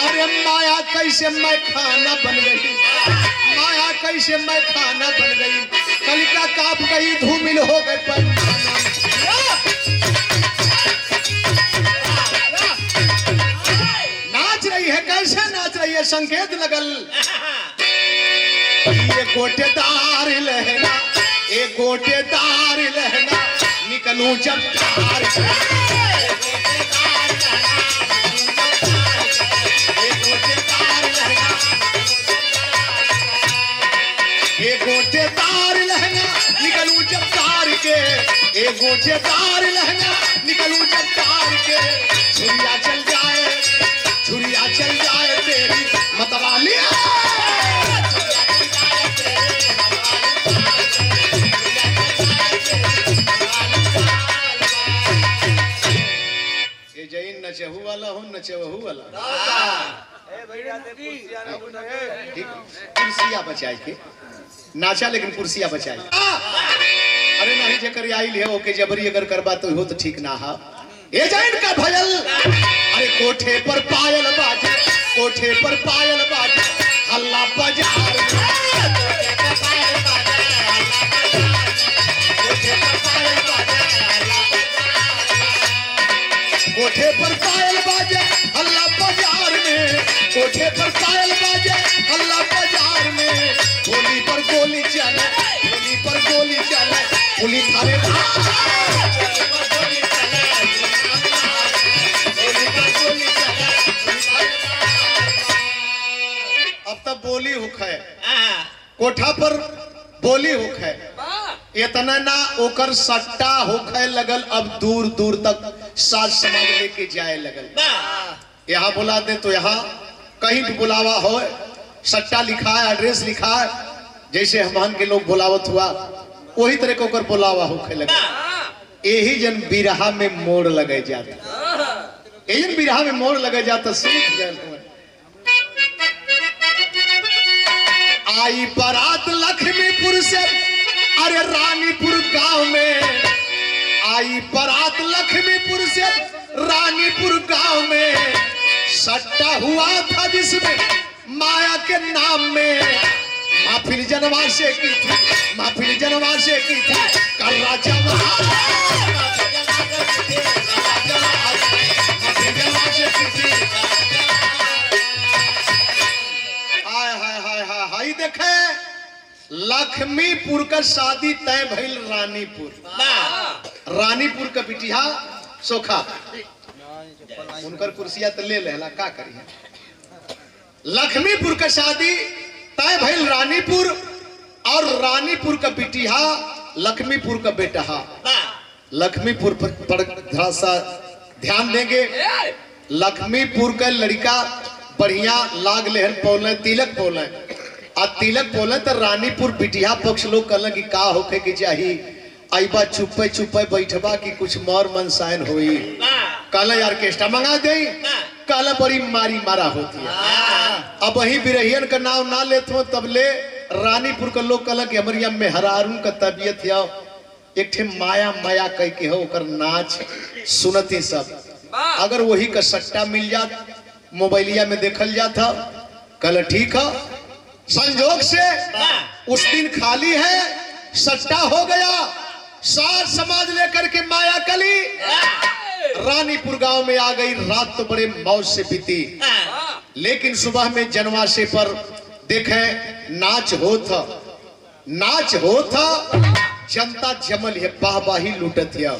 अरे माया कैसे मैं खाना बन गई, माया कैसे मैं खाना बन गई, कलिका काप गई, धूमिल हो गए पैमाना। नाच रही है कैसे नाच रही है, संकेत लगल ये गोटेदार लहंगा, ये गोटेदार लहंगा निकलूं जब तार के, ये गोटेदार लहंगा निकलूं जब तार के, ये गोटेदार लहंगा निकलूं जब तार के, छुरिया चल जाए, छुरिया चल जाए तेरी मतवाली, ये जैन नचहु वाला हो नचहु वाला, कुर्सिया बचाए के नाचा लेकिन कुर्सिया बचाई। अरे नहीं जेकर आइल है ओके जबरी अगर करबा तो हो तो ठीक ना हा। ये जैन का भयल, अरे कोठे पर पायल बाजे, कोठे पर पायल बाजे हल्ला बाजार में, कोठे पर पायल बाजे कोठे पर पायल बाजे हल्ला बाजार में, कोठे पर पायल बाजे हल्ला बाजार में, गोली पर गोली चले, गोली पर गोली चले, पुलिस थाने अब तब बोली हुक है, कोठा पर बोली हुक है, इतना ना ओकर सट्टा होखे लगल, अब दूर दूर तक साज समाज लेके जाए लगल। यहाँ बुला दे तो यहाँ कहीं भी बुलावा हो, सट्टा लिखा है, एड्रेस लिखा है, जैसे हमान के लोग बुलावत हुआ वही तरह को ओकर बुलावा होखे लगे। यही जन बिरहा में मोड़ लगे जाता, यही जन बिरहा में मोड़ लगे जाता, सीख गए। आई बारात लक्ष्मीपुर से, अरे रानीपुर गांव में, आई बारात लक्ष्मीपुर से रानीपुर गांव में, सट्टा हुआ था जिसमें माया के नाम में, महफिल जनवा से की थी, महफिल जनवा से की थी कर्रा जवान, हाय हाय हाय हाय हाय। देखे लक्ष्मीपुर का शादी तय भइल रानीपुर, रानीपुर का बिटिया सोखा, उनकर कुर्सिया तो ले लेला का करिए। लक्ष्मीपुर का शादी तय भइल रानीपुर, और रानीपुर का बिटिया लक्ष्मीपुर का बेटा। लक्ष्मीपुर पर थोड़ा सा ध्यान देंगे, लक्ष्मीपुर का लड़का बढ़िया लाग लेहन पौले, तिलक पौले, आ तिलक बोले तो रानीपुर बिटिया पक्ष लोग कहल कि का होके की चाहिए, आईबा चुपे चुपे बैठबा कि कुछ मौर मनसायन होई, कहल यार केस्टा मंगा दे, कहल बड़ी मारी मारा होती है। अब वही बिरहियन का नाम ना लेते हो तब ले रानीपुर का लोग कहल कि हमारे यहाँ मेहरारू का तबियत है, एक ठे माया माया कह के हो कर नाच सुनती सब, अगर वही का सट्टा मिल जात मोबाइलिया में देखल जाता, कल ठीक है, संजोग से उस दिन खाली है, सट्टा हो गया, सार समाज लेकर के माया कली रानीपुर गांव में आ गई। रात तो बड़े मौज से बीती, लेकिन सुबह में जनवासे पर देखे नाच होता, नाच होता, जनता जमल है, बाहबाही लूटत है,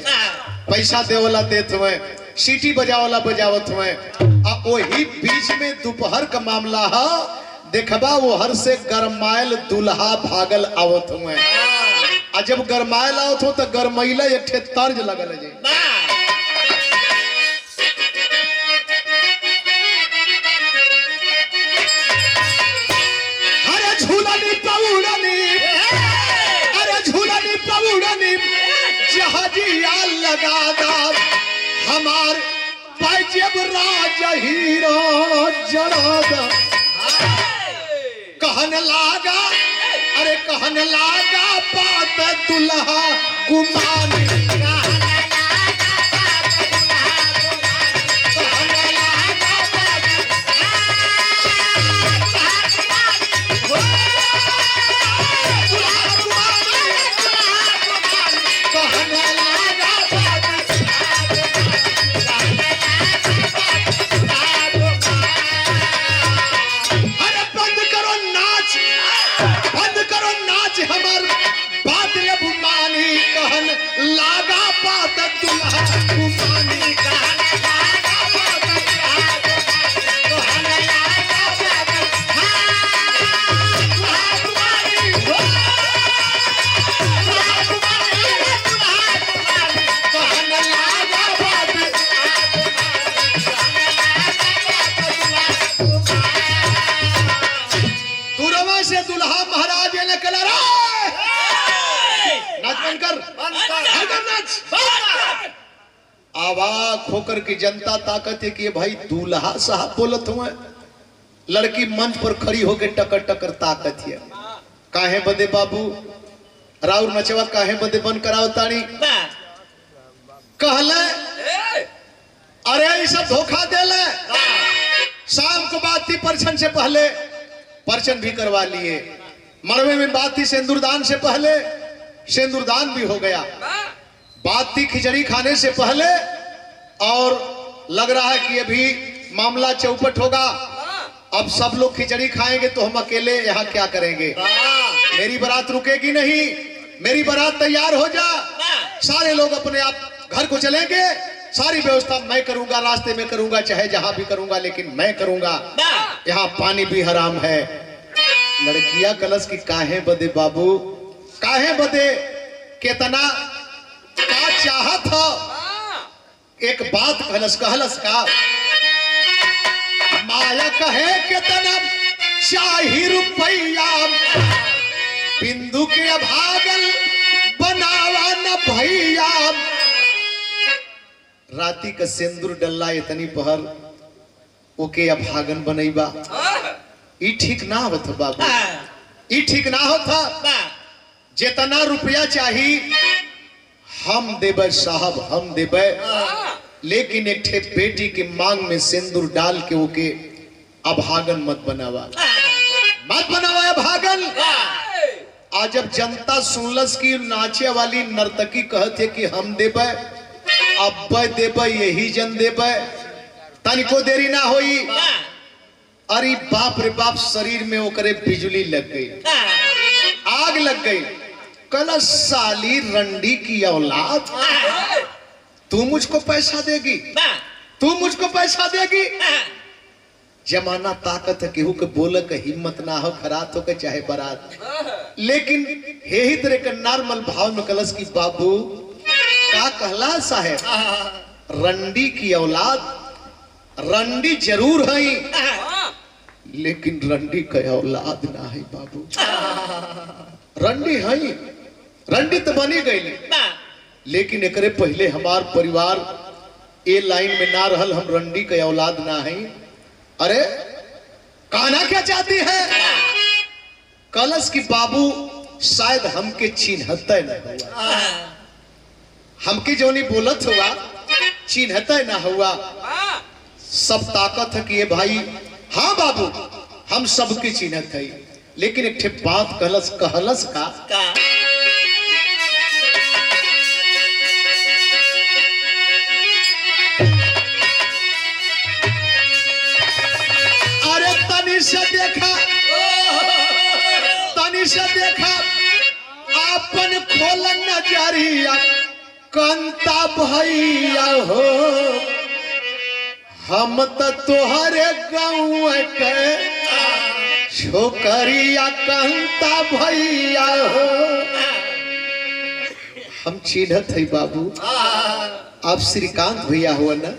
पैसा देवला देत हुए, सीटी बजावला बजावत हुए। वही बीच में दोपहर का मामला है, देखबा वो हर से गरमायल दुल्हा भागल आवत हुए, और जब गरमायल आवत हो तो गरमैला एक ठे तर्ज लगल है। अरे झूलनी पौड़नी, अरे झूलनी पौड़नी जहाजिया लगा दा, हमार पाजेब राज हीरो जड़ा कहन लागा, अरे कहन लागा बात दुल्हा गुमानी, में कला नाच बंद कर नाच। आवाक होकर की जनता ताकत है कि भाई दूल्हा साहब बोलत हुए, लड़की मंच पर खड़ी होकर टकर टकर ताकत है। काहे बदे बाबू राउर नचवा काहे बदे बन करावतानी कहले, अरे ये सब धोखा देले। शाम को बात थी परछन से पहले, परछन भी करवा लिए। मड़वे में बात थी सिंदूरदान से पहले, सिंदूरदान भी हो गया। बात थी खिचड़ी खाने से पहले, और लग रहा है कि अभी मामला चौपट होगा। अब सब लोग खिचड़ी खाएंगे तो हम अकेले यहाँ क्या करेंगे। मेरी बारात रुकेगी नहीं, मेरी बारात तैयार हो जा। सारे लोग अपने आप घर को चलेंगे, सारी व्यवस्था मैं करूंगा, रास्ते में करूंगा, चाहे जहां भी करूंगा, लेकिन मैं करूंगा। यहाँ पानी भी हराम है। लड़किया कलश की काहे बदे बाबू, काहे बदे, कितना का चाहत हो। एक बात कहलस का माया कहे कितना शाही रुपैया, बिंदु के अभागल बनावा न भैया। राती का सिंदूर डल्ला इतनी पहर ओके अभागन बनैबा, ई ठीक ना होता बाबू, ई ठीक ना होता। जितना रुपया चाहिए हम देबे साहब, हम देबे, लेकिन एक ठे बेटी की मांग में सिंदूर डाल के ओके अभागन मत बनावा, मत बनावा अभागन। आज जब जनता सुनलस की नाचे वाली नर्तकी कहते कि हम देबे, अब देबे, यही जन देबे, तनिको देरी ना होई। अरे बाप रे बाप, शरीर में ओकरे बिजली लग गई, आग लग गई। कल साली रंडी की औलाद, तू मुझको पैसा देगी, तू मुझको पैसा देगी। जमाना ताकत है, केहू के बोले का हिम्मत ना हो, खरात हो के चाहे बारात। लेकिन हे ही तरह का नॉर्मल भाव में कलश की बाबू का कहला साहेब, रंडी की औलाद, रंडी जरूर है, लेकिन रंडी का औलाद ना है बाबू। रंडी है, रंडी तो बनी गई, लेकिन एकरे पहले हमार परिवार ए लाइन में ना रहल, हम रंडी के औलाद ना है। अरे कहना क्या चाहती है कलश की बाबू, शायद हमके चिन्हते न हुआ, हमके जो नहीं बोलत हुआ चिन्हते न हुआ। सब ताकत है कि ये भाई, हाँ बाबू हम सबके चिन्हत है, लेकिन एक ठे बात कहलस, कहलस का तनी से देखा अपन खोल नजरिया, कंता भैया हो, हम तो तोहरे गाँव के छोकरिया, कंता भैया हो। हम चिन्हत है बाबू, आप श्रीकांत भैया हुआ ना,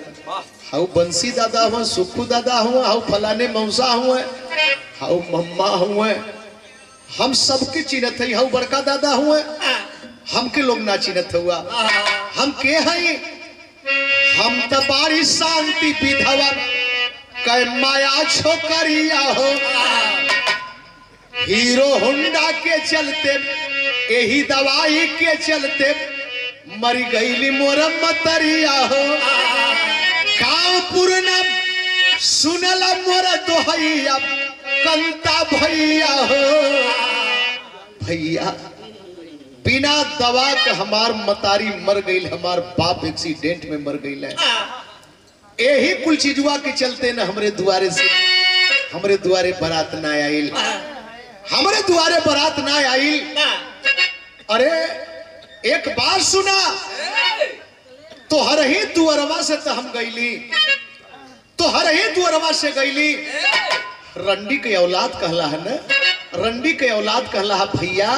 हाउ बंसी दादा हुआ, सुखू दादा हुआ, हाउ फलाने मौसा हुआ, हाउ मम्मा हुआ, हम सबके चिन्हत है। हाउ बड़का दादा हुआ, हमके लोग ना चिन्हत हुआ। हम के हैं, हम तो बारी शांति विधवा कै माया छोकरिया हो। हीरो होंडा के चलते, यही दवाई के चलते मर गईली मोर मतरिया हो। कानपुर न सुनला मोर दोहैया, कंता भैया हो। भैया बिना दवा के हमार मतारी मर गई, हमार बाप एक्सीडेंट में मर गई है। यही कुल चीजुआ के चलते न हमरे दुआरे से, हमरे दुआरे बारात ना आइल, हमरे दुआरे बारात ना आइल। अरे एक बार सुना तो हर ही दुअरवा से तो हम गईली, तो हर ही दुअरवा से गईली। रंडी के औलाद कहला है ना, रंडी के औलाद कहला है भैया,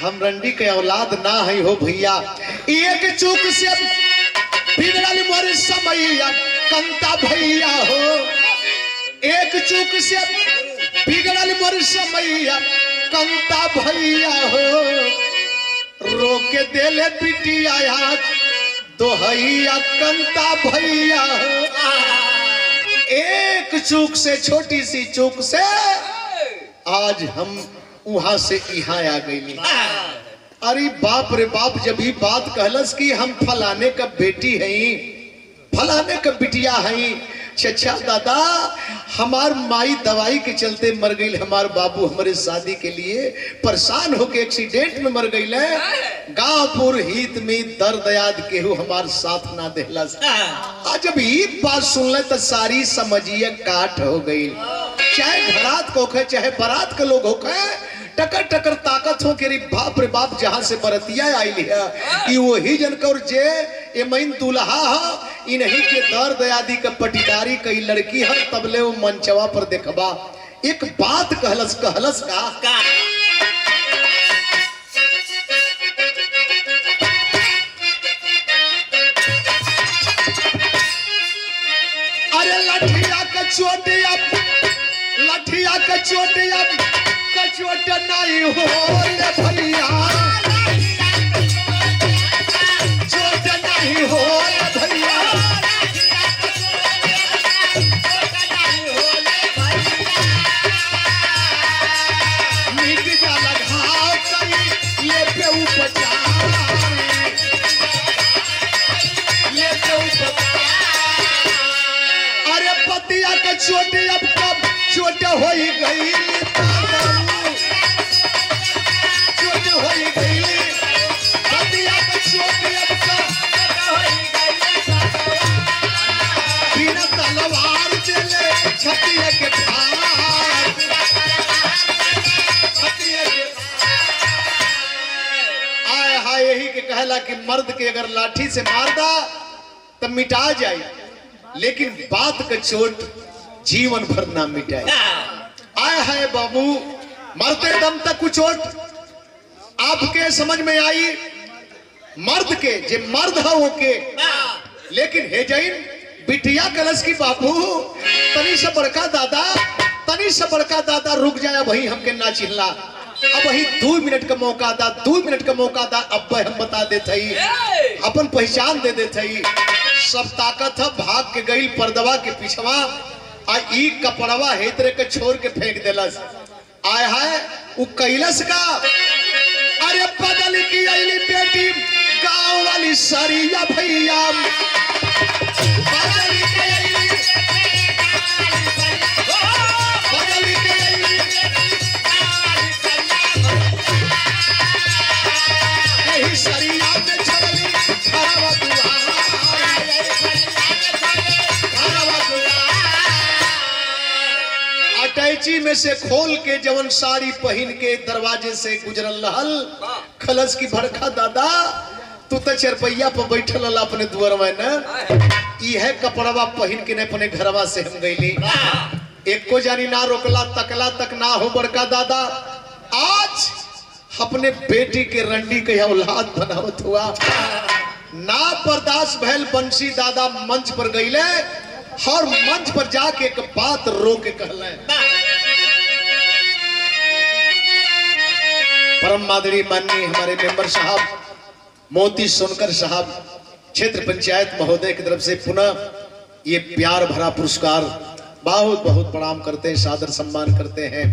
हम रंडी के औलाद ना है हो भैया। एक चूक से बिगड़ल मोर समैया, कंता भैया हो। एक चूक से बिगड़ल मोर समैया, कंता भैया हो रोके देले बिटिया आज दोहैया कंता भैया हो। एक चूक से, छोटी सी चूक से आज हम वहां से यहाँ आ गई। अरे बाप रे बाप, जब ही बात कहलस कि हम फलाने का बेटी है, फलाने का बिटिया है, चचा दादा हमार माई दवाई के चलते मर गई, हमार बाबू हमारे शादी के लिए परेशान होके एक्सीडेंट में मर गई है। गांवपुर हित में दर्द याद केहू हमार साथ ना देहला। आज जब ये बात सुन ले तो सारी समझिए काट हो गई। चाहे घरात को है चाहे बारात के लोग होके टकर टकर ताकत हो के बाप रे बाप, जहां से बरतिया आई लिया कि वही जनकर जे ये मैन दुल्हा है, इन्हीं के दर्द आदि का पटीदारी कई लड़की है, तबले वो मंचवा पर देखबा। एक बात कहलस का अरे लठिया का चोटिया, लठिया का चोटिया कचोट नहीं हो ले भैया, चोट नहीं हो ले भैया, मिट जाला घाव कई ले पे उपचार, ले पे उपचार। अरे पतिया का चोट अब कब चोट हो गई, यही के कहला कि मर्द के अगर लाठी से मार दा तब मिटा जाए, लेकिन बात का चोट जीवन भर ना मिटाए। आया है बाबू, मरते दम तक कुछ चोट आपके समझ में आई। मर्द के जे मर्द है वो के, लेकिन हे जैन बिटिया कलश की बाबू तनी से बड़का दादा, तनी से बड़का दादा रुक जाए भाई, हमके ना चिल्ला, अब वही 2 मिनट का मौका दा, 2 मिनट का मौका दा, अब हम बता देते ही अपन पहचान दे देते ही। सब ताकत है भाग के गई पर्दवा के पिछवा, आ ई कपड़वा हेतरे के छोड़ के फेंक देलस। आय है उ कैलस का, अरे बदल की अली बेटी गांव वाली सरिया भैया, बदल के अली, बदल के अली यही सरिया में चली खराबा दुआ, खराबा दुआ। अटैची में से खोल के जवन साड़ी पहन के दरवाजे से गुजरल रहल, खलस की भड़का दादा तू तो चरपैया पर बैठल रहा अपने दुआर में न, यह कपड़वा पहन के न अपने घरवा से हम गईली, एको जानी ना रोकला तकला तक ना हो बड़का दादा। आज अपने बेटी के रंडी के औलाद बनावत हुआ ना बर्दाश्त भैल, बंसी दादा मंच पर गईले और मंच पर जाके एक बात रो के कहले। परम मादरी माननीय हमारे मेंबर साहब मोती सोनकर साहब, क्षेत्र पंचायत महोदय की तरफ से पुनः ये प्यार भरा पुरस्कार बहुत बहुत प्रणाम करते हैं, सादर सम्मान करते हैं,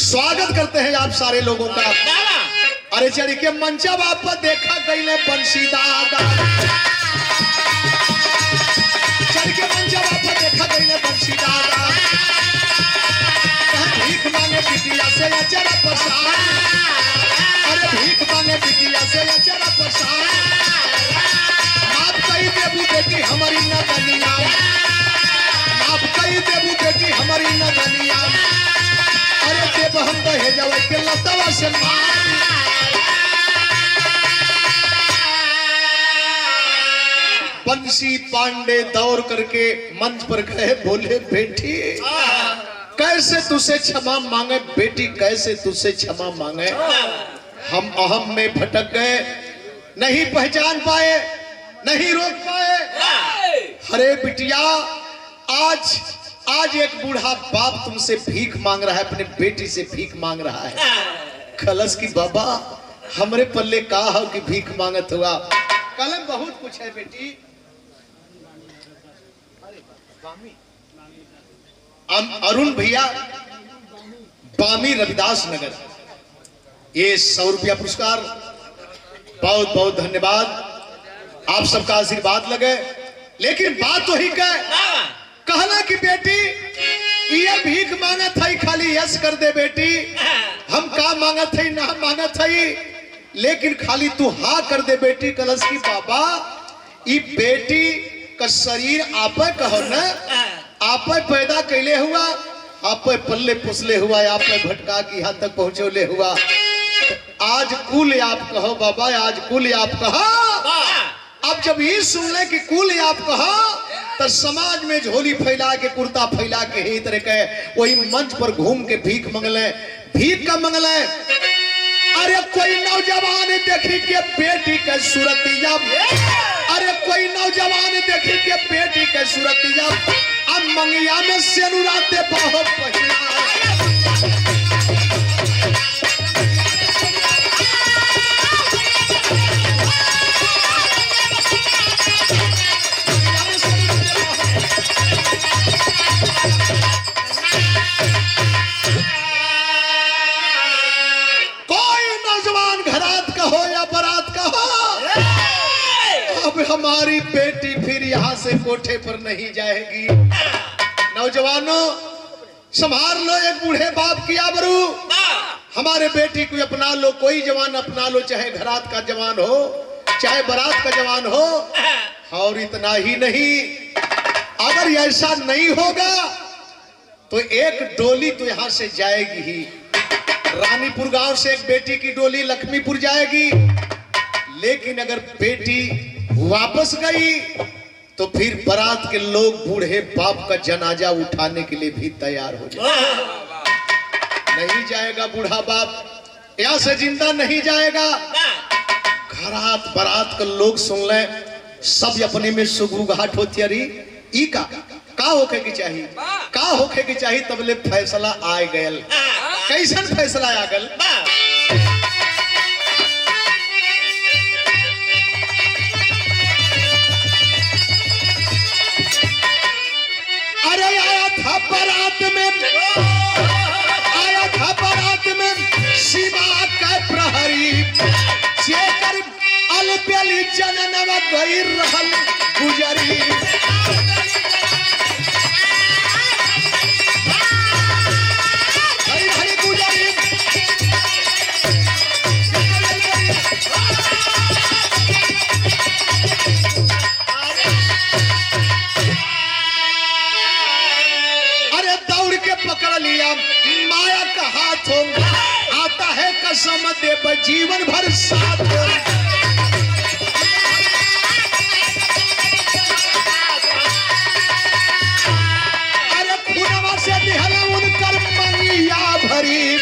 स्वागत करते हैं आप सारे लोगों का। अरे चढ़ के मंचा बाप देखा गईले बंसी दादा, चढ़ के मंचा बाप देखा गईले बंसी दादा, भीख मांगे बिटिया से अचरा पसार, अरे भीख मांगे बिटिया से अचरा पसार, आप कही देबू बेटी हमारी न बनिया, आप कही देबू बेटी हमारी न बनिया, अरे देव हम दहे जावे के लतवा से मार। बंसी पांडे दौड़ करके मंच पर गए, बोले बेटी कैसे तुझसे क्षमा मांगे, बेटी कैसे तुझसे क्षमा मांगे, हम अहम में भटक गए, नहीं पहचान पाए, नहीं रोक पाए। अरे बिटिया आज एक बूढ़ा बाप तुमसे भीख मांग रहा है, अपने बेटी से भीख मांग रहा है, खलस की बाबा हमरे पल्ले का हो कि भीख मांगत हुआ। कलम बहुत कुछ है बेटी। अरुण भैया बामी रविदास नगर, ये 100 रुपया पुरस्कार, बहुत बहुत धन्यवाद, आप सबका आशीर्वाद लगे। लेकिन बात तो ही कहला कि बेटी ये भीख मांगत है, खाली यस कर दे बेटी, हम का मांगत है ना मांगत है, लेकिन खाली तू हाँ कर दे बेटी। कलश की बाबा ये बेटी का शरीर आप कहो न, आप पैदा कैले हुआ, आप पल्ले पुसले हुआ, आप भटका की यहाँ तक पहुंचोले हुआ। तो आज कुल आप कहो बाबा, आज कुल आप कहो। अब जब ये सुन ले कि कुल आप कहो तो समाज में झोली फैला के, कुर्ता फैला के ही तरह के वही मंच पर घूम के भीख मंगले। भीख का मंगले, अरे कोई नौजवान देखी के बेटी के सूरतिया, अरे कोई नौजवान देखी के बेटी के सूरतिया, अब मंगिया में सेनुराते बहुत पहिला। हमारी बेटी फिर यहाँ से कोठे पर नहीं जाएगी। नौजवानों संभाल लो एक बूढ़े बाप की आबरू, हमारे बेटी को अपना लो, कोई जवान अपना लो, चाहे घरात का जवान हो चाहे बारात का जवान हो। और इतना ही नहीं, अगर ऐसा नहीं होगा तो एक डोली तो यहाँ से जाएगी ही। रानीपुर गांव से एक बेटी की डोली लक्ष्मीपुर जाएगी, लेकिन अगर बेटी वापस गई तो फिर बारात के लोग बूढ़े बाप का जनाजा उठाने के लिए भी तैयार हो जाए। नहीं जाएगा बूढ़ा बाप, यहां से जिंदा नहीं जाएगा। घरात बारात के लोग सुन ले, सब अपने में सुगुगाहट होती है। ई का होके की चाहिए, का होके की चाहिए, तबले फैसला आ गयल। कैसन फैसला आ गल? बारात में शिवा का प्रहरी जेकर अलबेली जननवा गई रहल गुजरी। पकड़ लिया माया का हाथों, आता है कसम दे जीवन भर साथ। अरे खुनवा से निहला उनकर मंगिया भरी,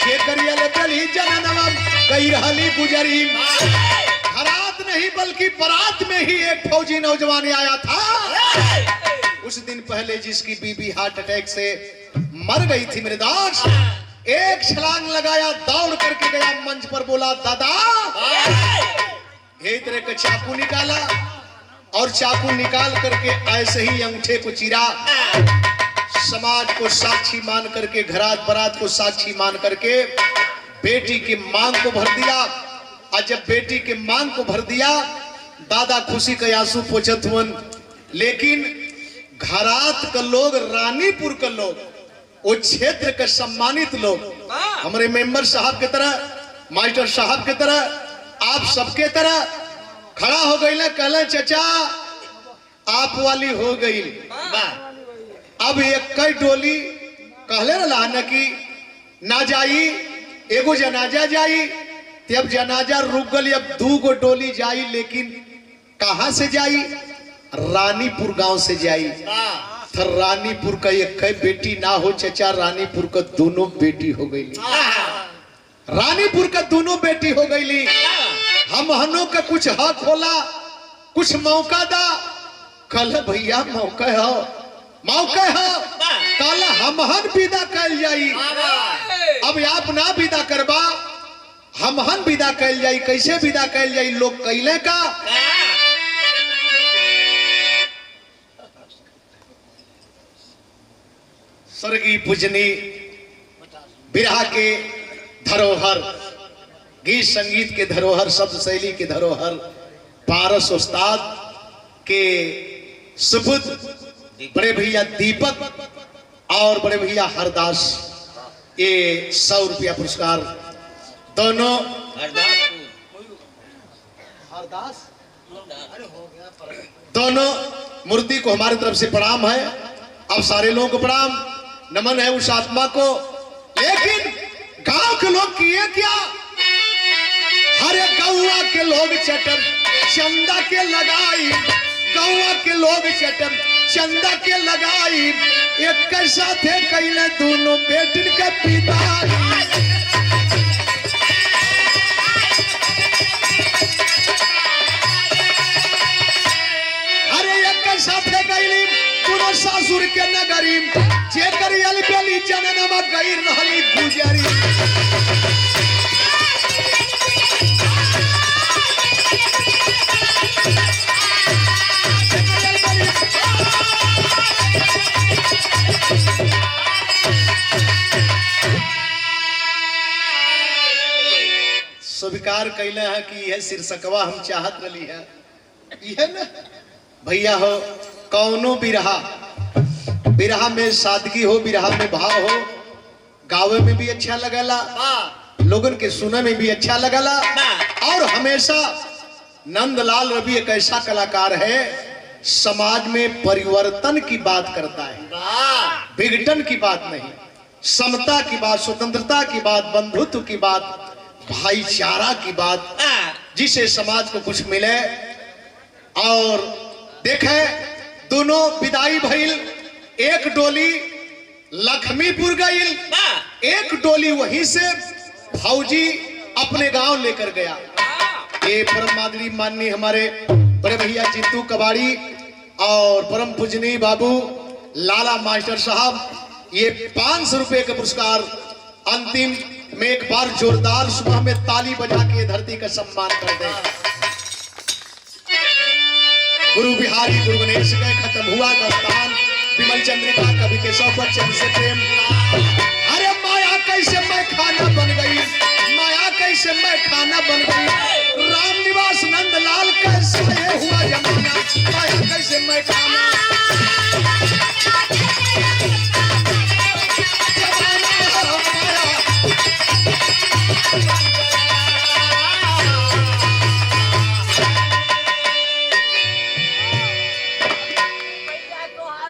जेकरियल गली जननवा कई रहली गुजरी। घरात नहीं बल्कि बारात में ही एक फौजी नौजवान आया था। उस दिन पहले जिसकी बीबी हार्ट अटैक से मर गई थी मेरे दास, एक छलांग लगाया, दौड़ करके गया मंच पर, बोला दादा। एक तरह का चाकू निकाला और चाकू निकाल करके ऐसे ही अंगूठे को चीरा। समाज को साक्षी मान करके, घरात बारात को साक्षी मान करके बेटी की मांग को भर दिया। और जब बेटी के मांग को भर दिया, दादा खुशी के आंसू पोछत हुन। लेकिन घरात के लोग, रानीपुर के लोग, वो क्षेत्र के सम्मानित लोग, हमारे मेंबर साहब के तरह, मास्टर साहब के तरह, आप सबके तरह खड़ा हो गई। कहले चचा आप वाली हो गई। अब एक कई डोली कहले रहा न कि ना जाई, एगो जनाजा जाई, तब जनाजा रुक गई, अब 2 गो डोली जाई। लेकिन कहां से जाई? रानीपुर गांव से जाई। तो रानीपुर का एक बेटी ना हो चचा, रानीपुर का दोनों बेटी हो गई। रानीपुर का दोनों बेटी हो गई। हम हनों का कुछ हक होला, कुछ मौका दा। कल भैया मौका हो, मौका हो, कल हम हन विदा कर जाई। अब आप ना विदा करबा हमहन विदा कैल जाई, कैसे विदा कैल जाई, लोग कैले का स्वर्गीय पूजनी बिरहा के धरोहर, गीत संगीत के धरोहर, शब्द शैली के धरोहर, पारस उस्ताद के सुपुत्र बड़े भैया दीपक और बड़े भैया हरदास, ये 100 रुपया पुरस्कार दोनों हरदास दोनों मूर्ति को हमारी तरफ से प्रणाम है। अब सारे लोगों को प्रणाम नमन है उस आत्मा को। लेकिन गांव के लोग किए क्या, हरे गौवा के लोग चटम चंदा के लगाई, गौवा के लोग चटम चंदा के लगाई, एक साथ कैले दोनों बेटिन के पिता। साथे गईली दोनों सासुर के नगरी, जेकर यल बेली जननमा गई रहली गुजरी। स्वीकार कैले है कि यह शीर्षकवा हम चाहत रही है, यह ना भैया हो। कौनो बिरहा, बिरहा में सादगी हो, बिरहा में भाव हो, गावे में भी अच्छा लगला, लोगन के सुने में भी अच्छा लगला। और हमेशा नंदलाल रवि एक ऐसा कलाकार है समाज में परिवर्तन की बात करता है, विघटन की बात नहीं, समता की बात, स्वतंत्रता की बात, बंधुत्व की बात, भाईचारा की बात, जिसे समाज को कुछ मिले। और देखे दोनों विदाई भइल, एक डोली लक्ष्मीपुर गई, एक डोली वहीं से फौजी अपने गांव लेकर गया। ये परम मादरी माननीय हमारे बड़े भैया जितू कबाड़ी और परम पूजनीय बाबू लाला मास्टर साहब, ये 500 रुपए का पुरस्कार अंतिम में एक बार जोरदार सुबह में ताली बजा के धरती का सम्मान कर दे। गुरु बिहारी गुरु गणेश का खत्म हुआ दास्तान, विमल चंद्रिका कवि केशव बच्चन से प्रेम। अरे माया कैसे मैं खाना बन गई, माया कैसे मैं खाना बन गई, राम निवास नंदलाल कैसे हुआ जमाना, माया कैसे मैं खाना